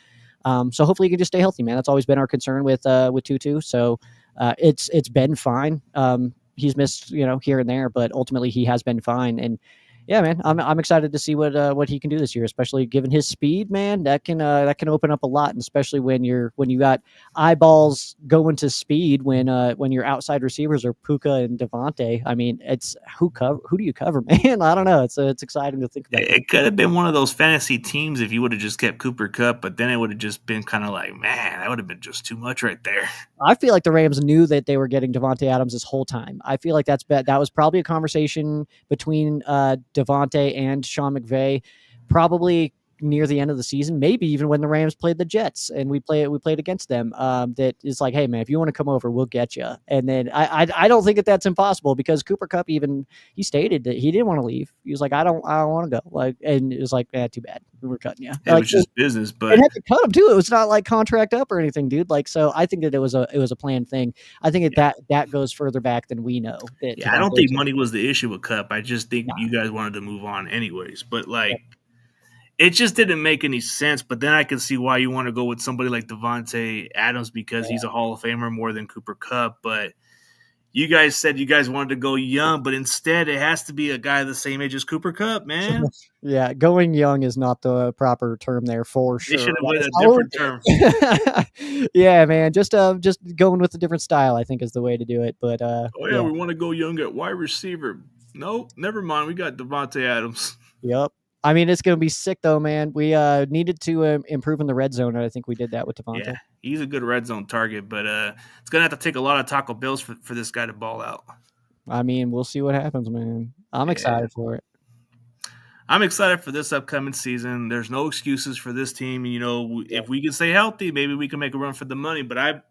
So hopefully he can just stay healthy, man. That's always been our concern with Tutu. So it's been fine. He's missed, here and there, but ultimately he has been fine. And yeah, man, I'm excited to see what he can do this year, especially given his speed, man. That can open up a lot, and especially when you got eyeballs going to speed when your outside receivers are Puka and Devontae. I mean, it's who do you cover, man? I don't know. It's exciting to think about. It could have been one of those fantasy teams if you would have just kept Cooper Kupp, but then it would have just been kind of like, man, that would have been just too much right there. I feel like the Rams knew that they were getting Devontae Adams this whole time. I feel like that was probably a conversation between Devontae and Sean McVay, probably near the end of the season, maybe even when the Rams played the Jets and we played against them. That is like, hey man, if you want to come over, we'll get you. And then I don't think that's impossible because Cooper Kupp he stated that he didn't want to leave. He was like, I don't want to go. Like, and it was like, too bad, we're cutting you. It was just business, but it had to cut him too. It was not like contract up or anything, dude. Like, so I think that it was a planned thing. I think that goes further back than we know. Yeah, I don't think money was the issue with Kupp. I just think you guys wanted to move on anyways. But like, it just didn't make any sense. But then I can see why you want to go with somebody like Devontae Adams because he's a Hall of Famer more than Cooper Kupp. But you guys said you guys wanted to go young, but instead it has to be a guy the same age as Cooper Kupp, man. Yeah, going young is not the proper term there for sure. They should have went a different term. Yeah, man, just going with a different style, I think, is the way to do it. But we want to go young at wide receiver. Nope, never mind. We got Devontae Adams. Yep. I mean, it's going to be sick, though, man. We needed to improve in the red zone, and I think we did that with Devontae. Yeah, he's a good red zone target, but it's going to have to take a lot of Taco Bills for this guy to ball out. I mean, we'll see what happens, man. I'm excited for it. I'm excited for this upcoming season. There's no excuses for this team. If we can stay healthy, maybe we can make a run for the money. But I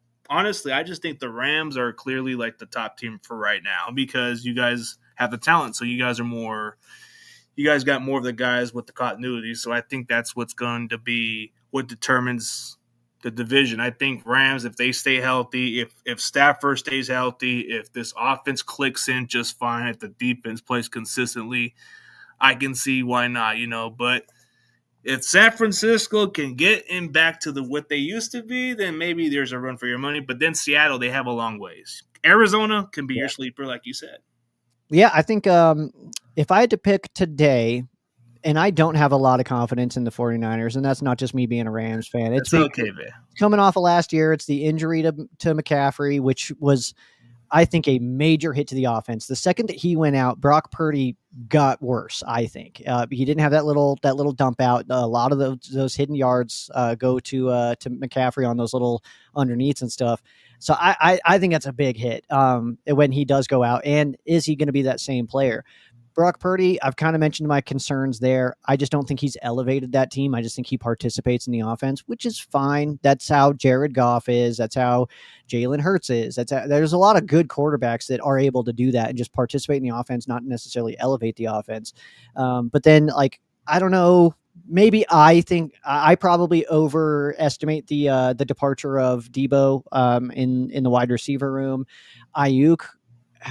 just think the Rams are clearly like the top team for right now because you guys have the talent. So you guys got more of the guys with the continuity. So I think that's what's going to be what determines the division. I think Rams, if they stay healthy, if Stafford stays healthy, if this offense clicks in just fine, if the defense plays consistently, I can see why not, But if San Francisco can get in back to what they used to be, then maybe there's a run for your money. But then Seattle, they have a long ways. Arizona can be your sleeper, like you said. Yeah, I think if I had to pick today, and I don't have a lot of confidence in the 49ers, and that's not just me being a Rams fan. It's okay, man. Coming off of last year, it's the injury to McCaffrey, which was, I think, a major hit to the offense. The second that he went out, Brock Purdy got worse. I think he didn't have that little dump out. A lot of those hidden yards go to McCaffrey on those little underneaths and stuff. So I think that's a big hit when he does go out. And is he going to be that same player? Brock Purdy, I've kind of mentioned my concerns there. I just don't think he's elevated that team. I just think he participates in the offense, which is fine. That's how Jared Goff is. That's how Jalen Hurts is. There's a lot of good quarterbacks that are able to do that and just participate in the offense, not necessarily elevate the offense. But then, I don't know. Maybe I think I probably overestimate the departure of Debo in the wide receiver room. Ayuk,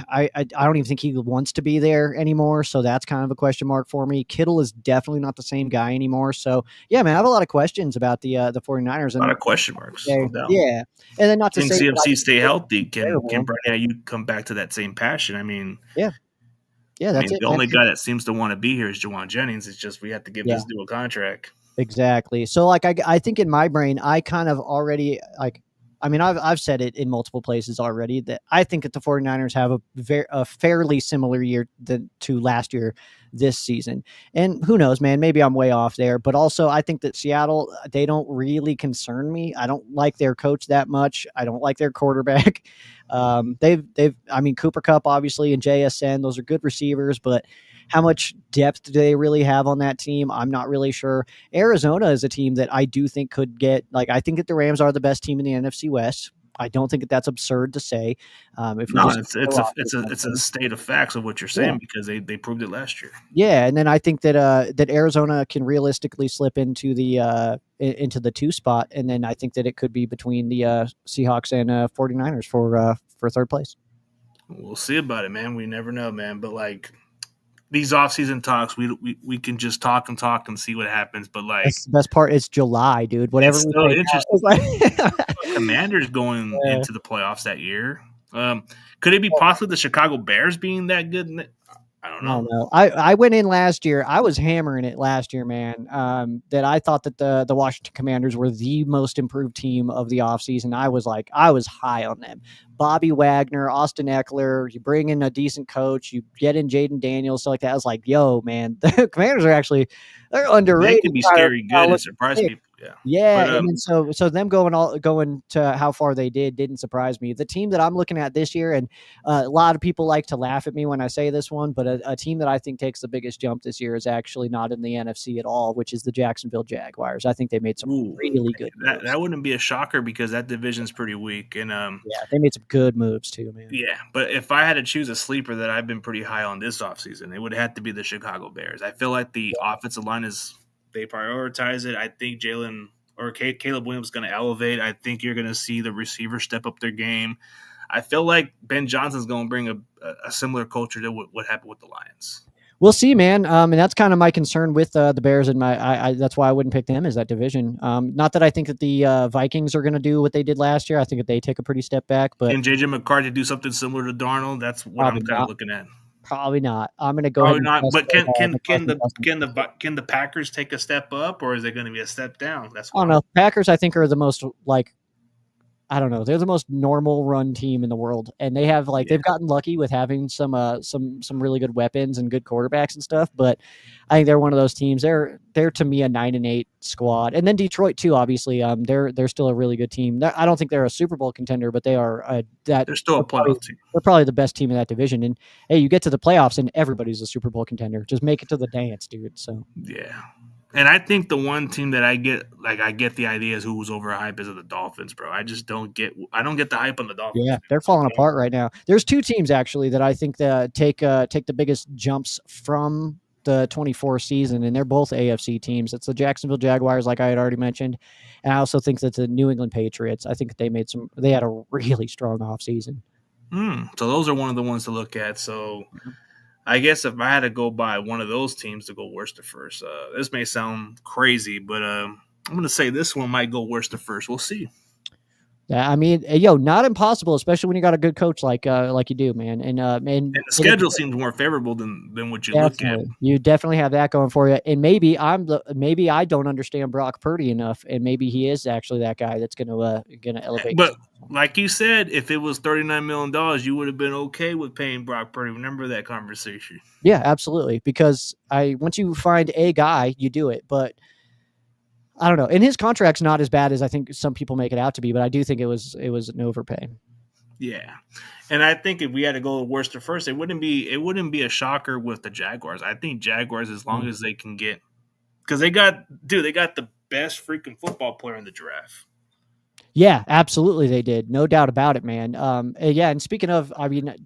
I don't even think he wants to be there anymore. So that's kind of a question mark for me. Kittle is definitely not the same guy anymore. So yeah, man, I have a lot of questions about the 49ers. A lot of question marks. Yeah. And then not to say CMC stay healthy. Can Brandon Ayuk come back to that same passion? I mean, that's it. The only guy that seems to want to be here is Jawan Jennings. It's just we have to give this dual contract. Exactly. So like I think in my brain I kind of already like I mean I've said it in multiple places already that I think that the 49ers have a fairly similar year to last year this season. And who knows, man, maybe I'm way off there, but also I think that Seattle, they don't really concern me. I don't like their coach that much. I don't like their quarterback. They've I mean Cooper Cup obviously and JSN, those are good receivers, but how much depth do they really have on that team? I'm not really sure. Arizona is a team that I do think could get, like, I think that the Rams are the best team in the NFC West. I don't think that that's absurd to say. If we No, just it's a state of facts of what you're yeah, saying because they proved it last year. yeah, and then I think that that Arizona can realistically slip into the 2 spot, and then I think that it could be between the Seahawks and 49ers for third place. We'll see about it, man. We never know, man. But like these off-season talks, we can just talk and see what happens. But like That's the best part. It's July, dude. Whatever it's we still say now, interesting. it's like Commanders going yeah. into the playoffs that year. Could it be possibly the Chicago Bears being that good? I don't I don't know. know. I went in last year. I was hammering it last year, man. That I thought that the Washington Commanders were the most improved team of the offseason. I was high on them. Bobby Wagner, Austin Eckler, you bring in a decent coach, you get in Jaden Daniels, stuff like that. I was like, yo, man, the Commanders are actually they're They underrated. could be Kind of, scary good and surprise look, people. Yeah, yeah, but and then so them going to how far they didn't surprise me. The team that I'm looking at this year, and a lot of people like to laugh at me when I say this one, but a team that I think takes the biggest jump this year is actually not in the NFC at all, which is the Jacksonville Jaguars. I think they made some ooh, really good moves. that wouldn't be a shocker because that division's pretty weak. And Yeah, they made some good moves too, man. yeah, but if I had to choose a sleeper that I've been pretty high on this offseason, it would have to be the Chicago Bears. I feel like the offensive line they prioritize it. I think Jalen or Caleb Williams is going to elevate. I think you're going to see the receivers step up their game. I feel like Ben Johnson's going to bring a similar culture to what happened with the Lions. We'll see, man. And that's kind of my concern with the Bears, and that's why I wouldn't pick them as that division. Not that I think that the Vikings are going to do what they did last year. I think that they take a pretty step back, but Can JJ McCarthy do something similar to Darnold? That's what I'm kind of looking at. Probably not. I'm going to go Probably ahead and not. But McCarthy can the Packers take a step up, or is it going to be a step down? That's I don't know. Packers, I think, are the most I don't know. They're the most normal run team in the world, and they have they've gotten lucky with having some really good weapons and good quarterbacks and stuff. But I think they're one of those teams. They're to me a 9-8 squad, and then Detroit too. Obviously, they're still a really good team. I don't think they're a Super Bowl contender, but they are they're still a playoff team. They're probably the best team in that division. And hey, you get to the playoffs, and everybody's a Super Bowl contender. Just make it to the dance, dude. So yeah. And I think the one team that I get the idea is who's overhyped is the Dolphins, bro. I don't get the hype on the Dolphins. Yeah, they're falling apart right now. There's 2 teams actually that I think that take the biggest jumps from the 24 season, and they're both AFC teams. It's the Jacksonville Jaguars, like I had already mentioned, and I also think that the New England Patriots. I think they had a really strong offseason. So those are one of the ones to look at. So I guess if I had to go by one of those teams to go worst to first, this may sound crazy, but I'm going to say this one might go worst to first. We'll see. Yeah, I mean, not impossible, especially when you got a good coach like you do, man. And the schedule seems more favorable than what you look at. You definitely have that going for you. And maybe I don't understand Brock Purdy enough, and maybe he is actually that guy that's gonna elevate. But like you said, if it was $39 million, you would have been okay with paying Brock Purdy. Remember that conversation? Yeah, absolutely. Because once you find a guy, you do it. But I don't know. And his contract's not as bad as I think some people make it out to be, but I do think it was an overpay. Yeah. And I think if we had to go worst to first, it wouldn't be a shocker with the Jaguars. I think Jaguars, as long as they can get, because they got the best freaking football player in the draft. Yeah, absolutely they did. No doubt about it, man. Yeah, and speaking of,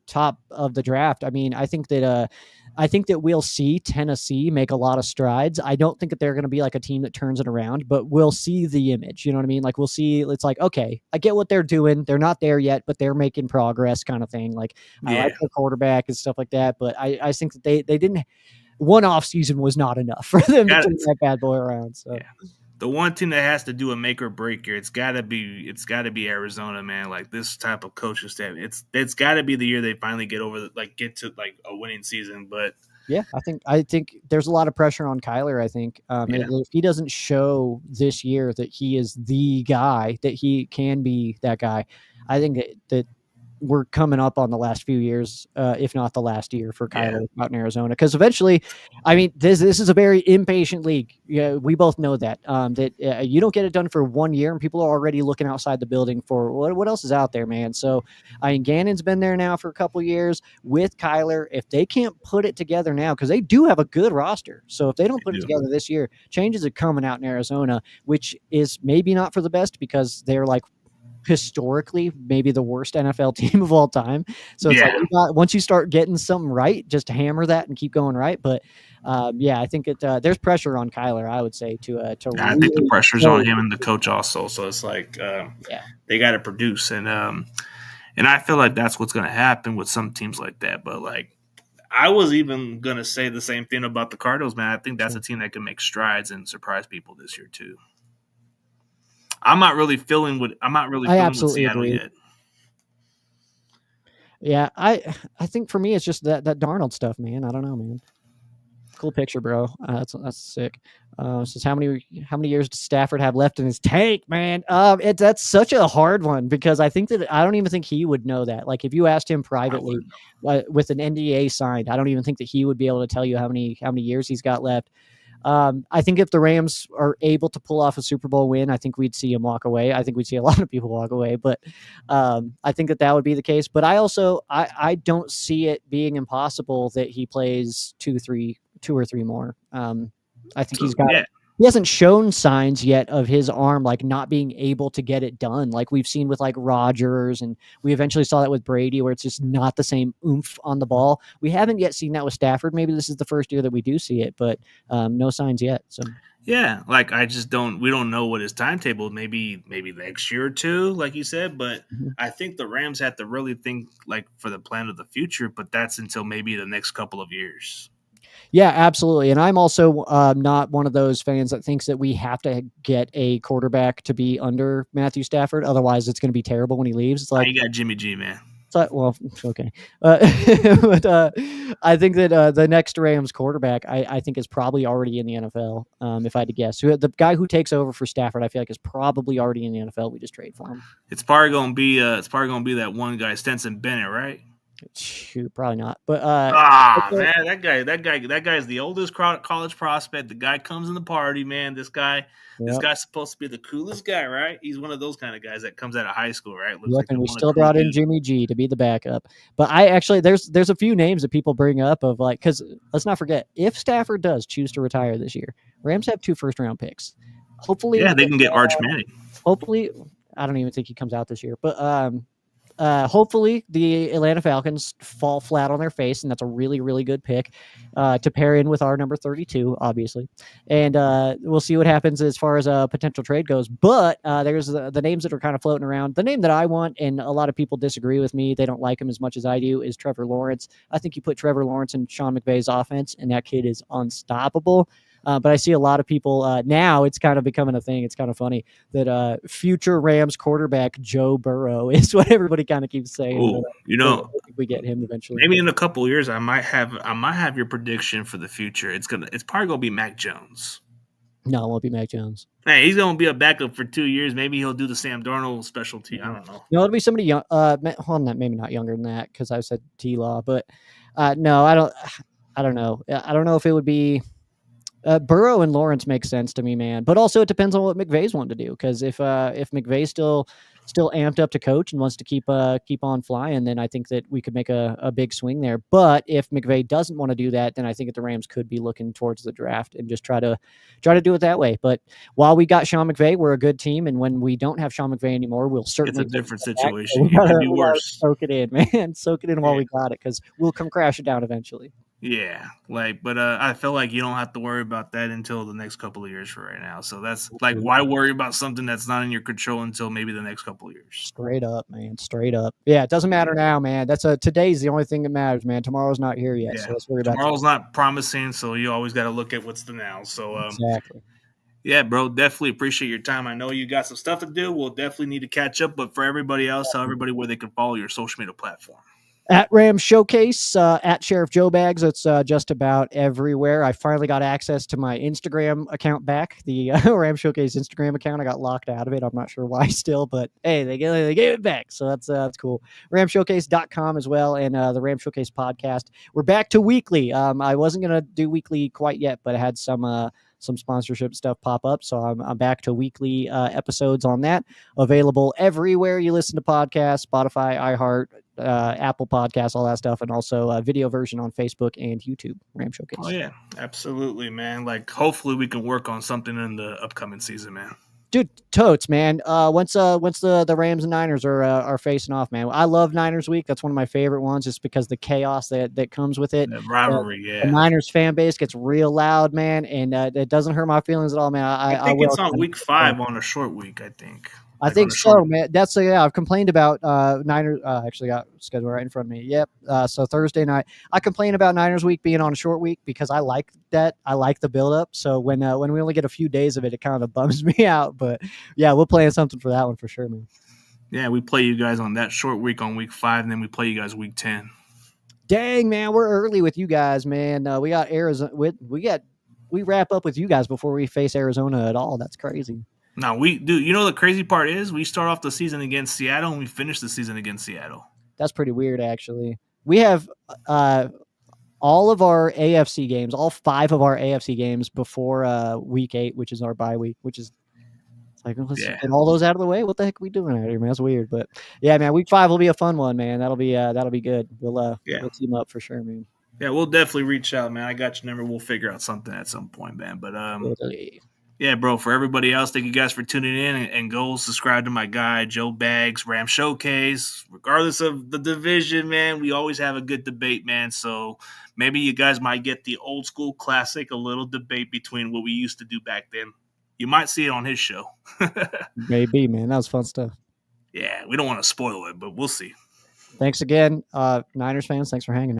top of the draft, I think that we'll see Tennessee make a lot of strides. I don't think that they're going to be like a team that turns it around, but we'll see the image. You know what I mean? Like we'll see. It's like, okay, I get what they're doing. They're not there yet, but they're making progress, kind of thing. Like I like their quarterback and stuff like that. But I think that they didn't. One off season was not enough for them to turn that bad boy around. So. Yeah. The one team that has to do a make or break here, it's gotta be Arizona, man. Like this type of coaching staff, it's gotta be the year they finally get to a winning season. But Yeah, I think there's a lot of pressure on Kyler. I think if he doesn't show this year that he is the guy, that he can be that guy, I think that we're coming up on the last few years, if not the last year for Kyler out in Arizona. Because eventually, I mean, this is a very impatient league. Yeah, we both know that. That you don't get it done for 1 year, and people are already looking outside the building for what else is out there, man. So, I mean, Gannon's been there now for a couple years with Kyler. If they can't put it together now, because they do have a good roster, so if they don't put it together this year, changes are coming out in Arizona, which is maybe not for the best because they're like historically maybe the worst NFL team of all time. So it's like once you start getting something right, just hammer that and keep going right. But I think there's pressure on Kyler, I would say, to I really think the pressure's on him and the coach also. So it's like they got to produce, and I feel like that's what's going to happen with some teams like that. But like I was even going to say the same thing about the Cardinals, man. I think that's a team that can make strides and surprise people this year too. I'm not really feeling with absolutely Seattle agree. yet. Yeah, I think for me it's just that Darnold stuff, man. I don't know, man. Cool picture, bro. That's sick. Says how many years does Stafford have left in his tank, man? That's such a hard one because I don't even think he would know that. Like if you asked him privately with an NDA signed, I don't even think that he would be able to tell you how many years he's got left. I think if the Rams are able to pull off a Super Bowl win, I think we'd see him walk away. I think we'd see a lot of people walk away, but I think that would be the case. But I also I don't see it being impossible that he plays 2 or 3 more. I think he hasn't shown signs yet of his arm like not being able to get it done, like we've seen with like Rodgers, and we eventually saw that with Brady, where it's just not the same oomph on the ball. We haven't yet seen that with Stafford. Maybe this is the first year that we do see it, but no signs yet. So yeah, like we don't know what his timetable. Maybe next year or two, like you said. But I think the Rams have to really think like for the plan of the future. But that's until maybe the next couple of years. Yeah, absolutely. And I'm also not one of those fans that thinks that we have to get a quarterback to be under Matthew Stafford. Otherwise, it's going to be terrible when he leaves. It's like you got Jimmy G, man. Well, okay. But I think that the next Rams quarterback, I think, is probably already in the NFL, if I had to guess. The guy who takes over for Stafford, I feel like, is probably already in the NFL. We just trade for him. It's probably going to be that one guy, Stetson Bennett, right? Shoot, probably not. But man, that guy's the oldest college prospect. The guy comes in the party, man. This guy's supposed to be the coolest guy, right? He's one of those kind of guys that comes out of high school, right? Looks and we still brought in Jimmy G to be the backup. But I actually there's a few names that people bring up of like, because let's not forget, if Stafford does choose to retire this year, Rams have 2 first-round picks. Hopefully, they can get Arch Manning. Hopefully, I don't even think he comes out this year, but hopefully the Atlanta Falcons fall flat on their face, and that's a really, really good pick to pair in with our number 32, obviously. And we'll see what happens as far as a potential trade goes. But there's the names that are kind of floating around. The name that I want, and a lot of people disagree with me, they don't like him as much as I do, is Trevor Lawrence. I think you put Trevor Lawrence in Sean McVay's offense, and that kid is unstoppable. But I see a lot of people now, it's kind of becoming a thing. It's kind of funny that future Rams quarterback Joe Burrow is what everybody kind of keeps saying. Ooh, but, we get him eventually. Maybe in a couple of years, I might have your prediction for the future. It's probably gonna be Mac Jones. No, it won't be Mac Jones. Hey, he's gonna be a backup for 2 years. Maybe he'll do the Sam Darnold specialty. I don't know. No, it'll be somebody young. Maybe not younger than that because I said T-Law, but no, I don't know. I don't know if it would be. Burrow and Lawrence makes sense to me, man. But also it depends on what McVay's wanting to do. Because if McVay's still amped up to coach and wants to keep on flying, then I think that we could make a big swing there. But if McVay doesn't want to do that, then I think that the Rams could be looking towards the draft and just try to do it that way. But while we got Sean McVay, we're a good team, and when we don't have Sean McVay anymore, we'll certainly. It's a different situation. It could be worse. Soak it in, man. Soak it in while we got it, because we'll come crashing down eventually. Yeah, but I feel like you don't have to worry about that until the next couple of years for right now. So that's like, why worry about something that's not in your control until maybe the next couple of years? Straight up, man. Straight up. Yeah, it doesn't matter now, man. Today's the only thing that matters, man. Tomorrow's not here yet, so let's worry about tomorrow's not promising, so you always got to look at what's the now. So exactly. Yeah, bro, definitely appreciate your time. I know you got some stuff to do. We'll definitely need to catch up, but for everybody else, tell everybody where they can follow your social media platform. At Ram Showcase, at Sheriff Joe Bags. It's just about everywhere. I finally got access to my Instagram account back. The Ram Showcase Instagram account. I got locked out of it. I'm not sure why still, but hey, they gave it back. So that's cool. RamShowcase.com as well. And the Ram Showcase podcast. We're back to weekly. I wasn't going to do weekly quite yet, but I had some sponsorship stuff pop up. So I'm back to weekly episodes on that. Available everywhere you listen to podcasts, Spotify, iHeart, Apple Podcasts, all that stuff, and also a video version on Facebook and YouTube. Ram Showcase. Oh yeah, absolutely, man. Like, hopefully we can work on something in the upcoming season, man. Dude, totes, man. Once the Rams and Niners are facing off, man. I love Niners week. That's one of my favorite ones, just because the chaos that comes with it. The rivalry, yeah. The Niners fan base gets real loud, man, and it doesn't hurt my feelings at all, man. I think it's on week 5 on a short week. I think so, man. That's I've complained about Niners. Actually, got schedule right in front of me. Yep. So Thursday night, I complain about Niners week being on a short week because I like that. I like the build up. So when we only get a few days of it, it kind of bums me out. But yeah, we'll plan something for that one for sure, man. Yeah, we play you guys on that short week on week 5, and then we play you guys week 10. Dang, man, we're early with you guys, man. We got Arizona. We wrap up with you guys before we face Arizona at all. That's crazy. No, we do. You know, the crazy part is we start off the season against Seattle and we finish the season against Seattle. That's pretty weird, actually. We have all of our AFC games, all 5 of our AFC games before week 8, which is our bye week, which is like, let's get all those out of the way. What the heck are we doing out here, man? That's weird. But yeah, man, week 5 will be a fun one, man. That'll be good. We'll team up for sure, man. Yeah, we'll definitely reach out, man. I got your number. We'll figure out something at some point, man. But yeah, bro, for everybody else, thank you guys for tuning in, and go subscribe to my guy, Joe Bags, Ram Showcase. Regardless of the division, man, we always have a good debate, man. So maybe you guys might get the old school classic, a little debate between what we used to do back then. You might see it on his show. Maybe, man. That was fun stuff. Yeah, we don't want to spoil it, but we'll see. Thanks again, Niners fans. Thanks for hanging.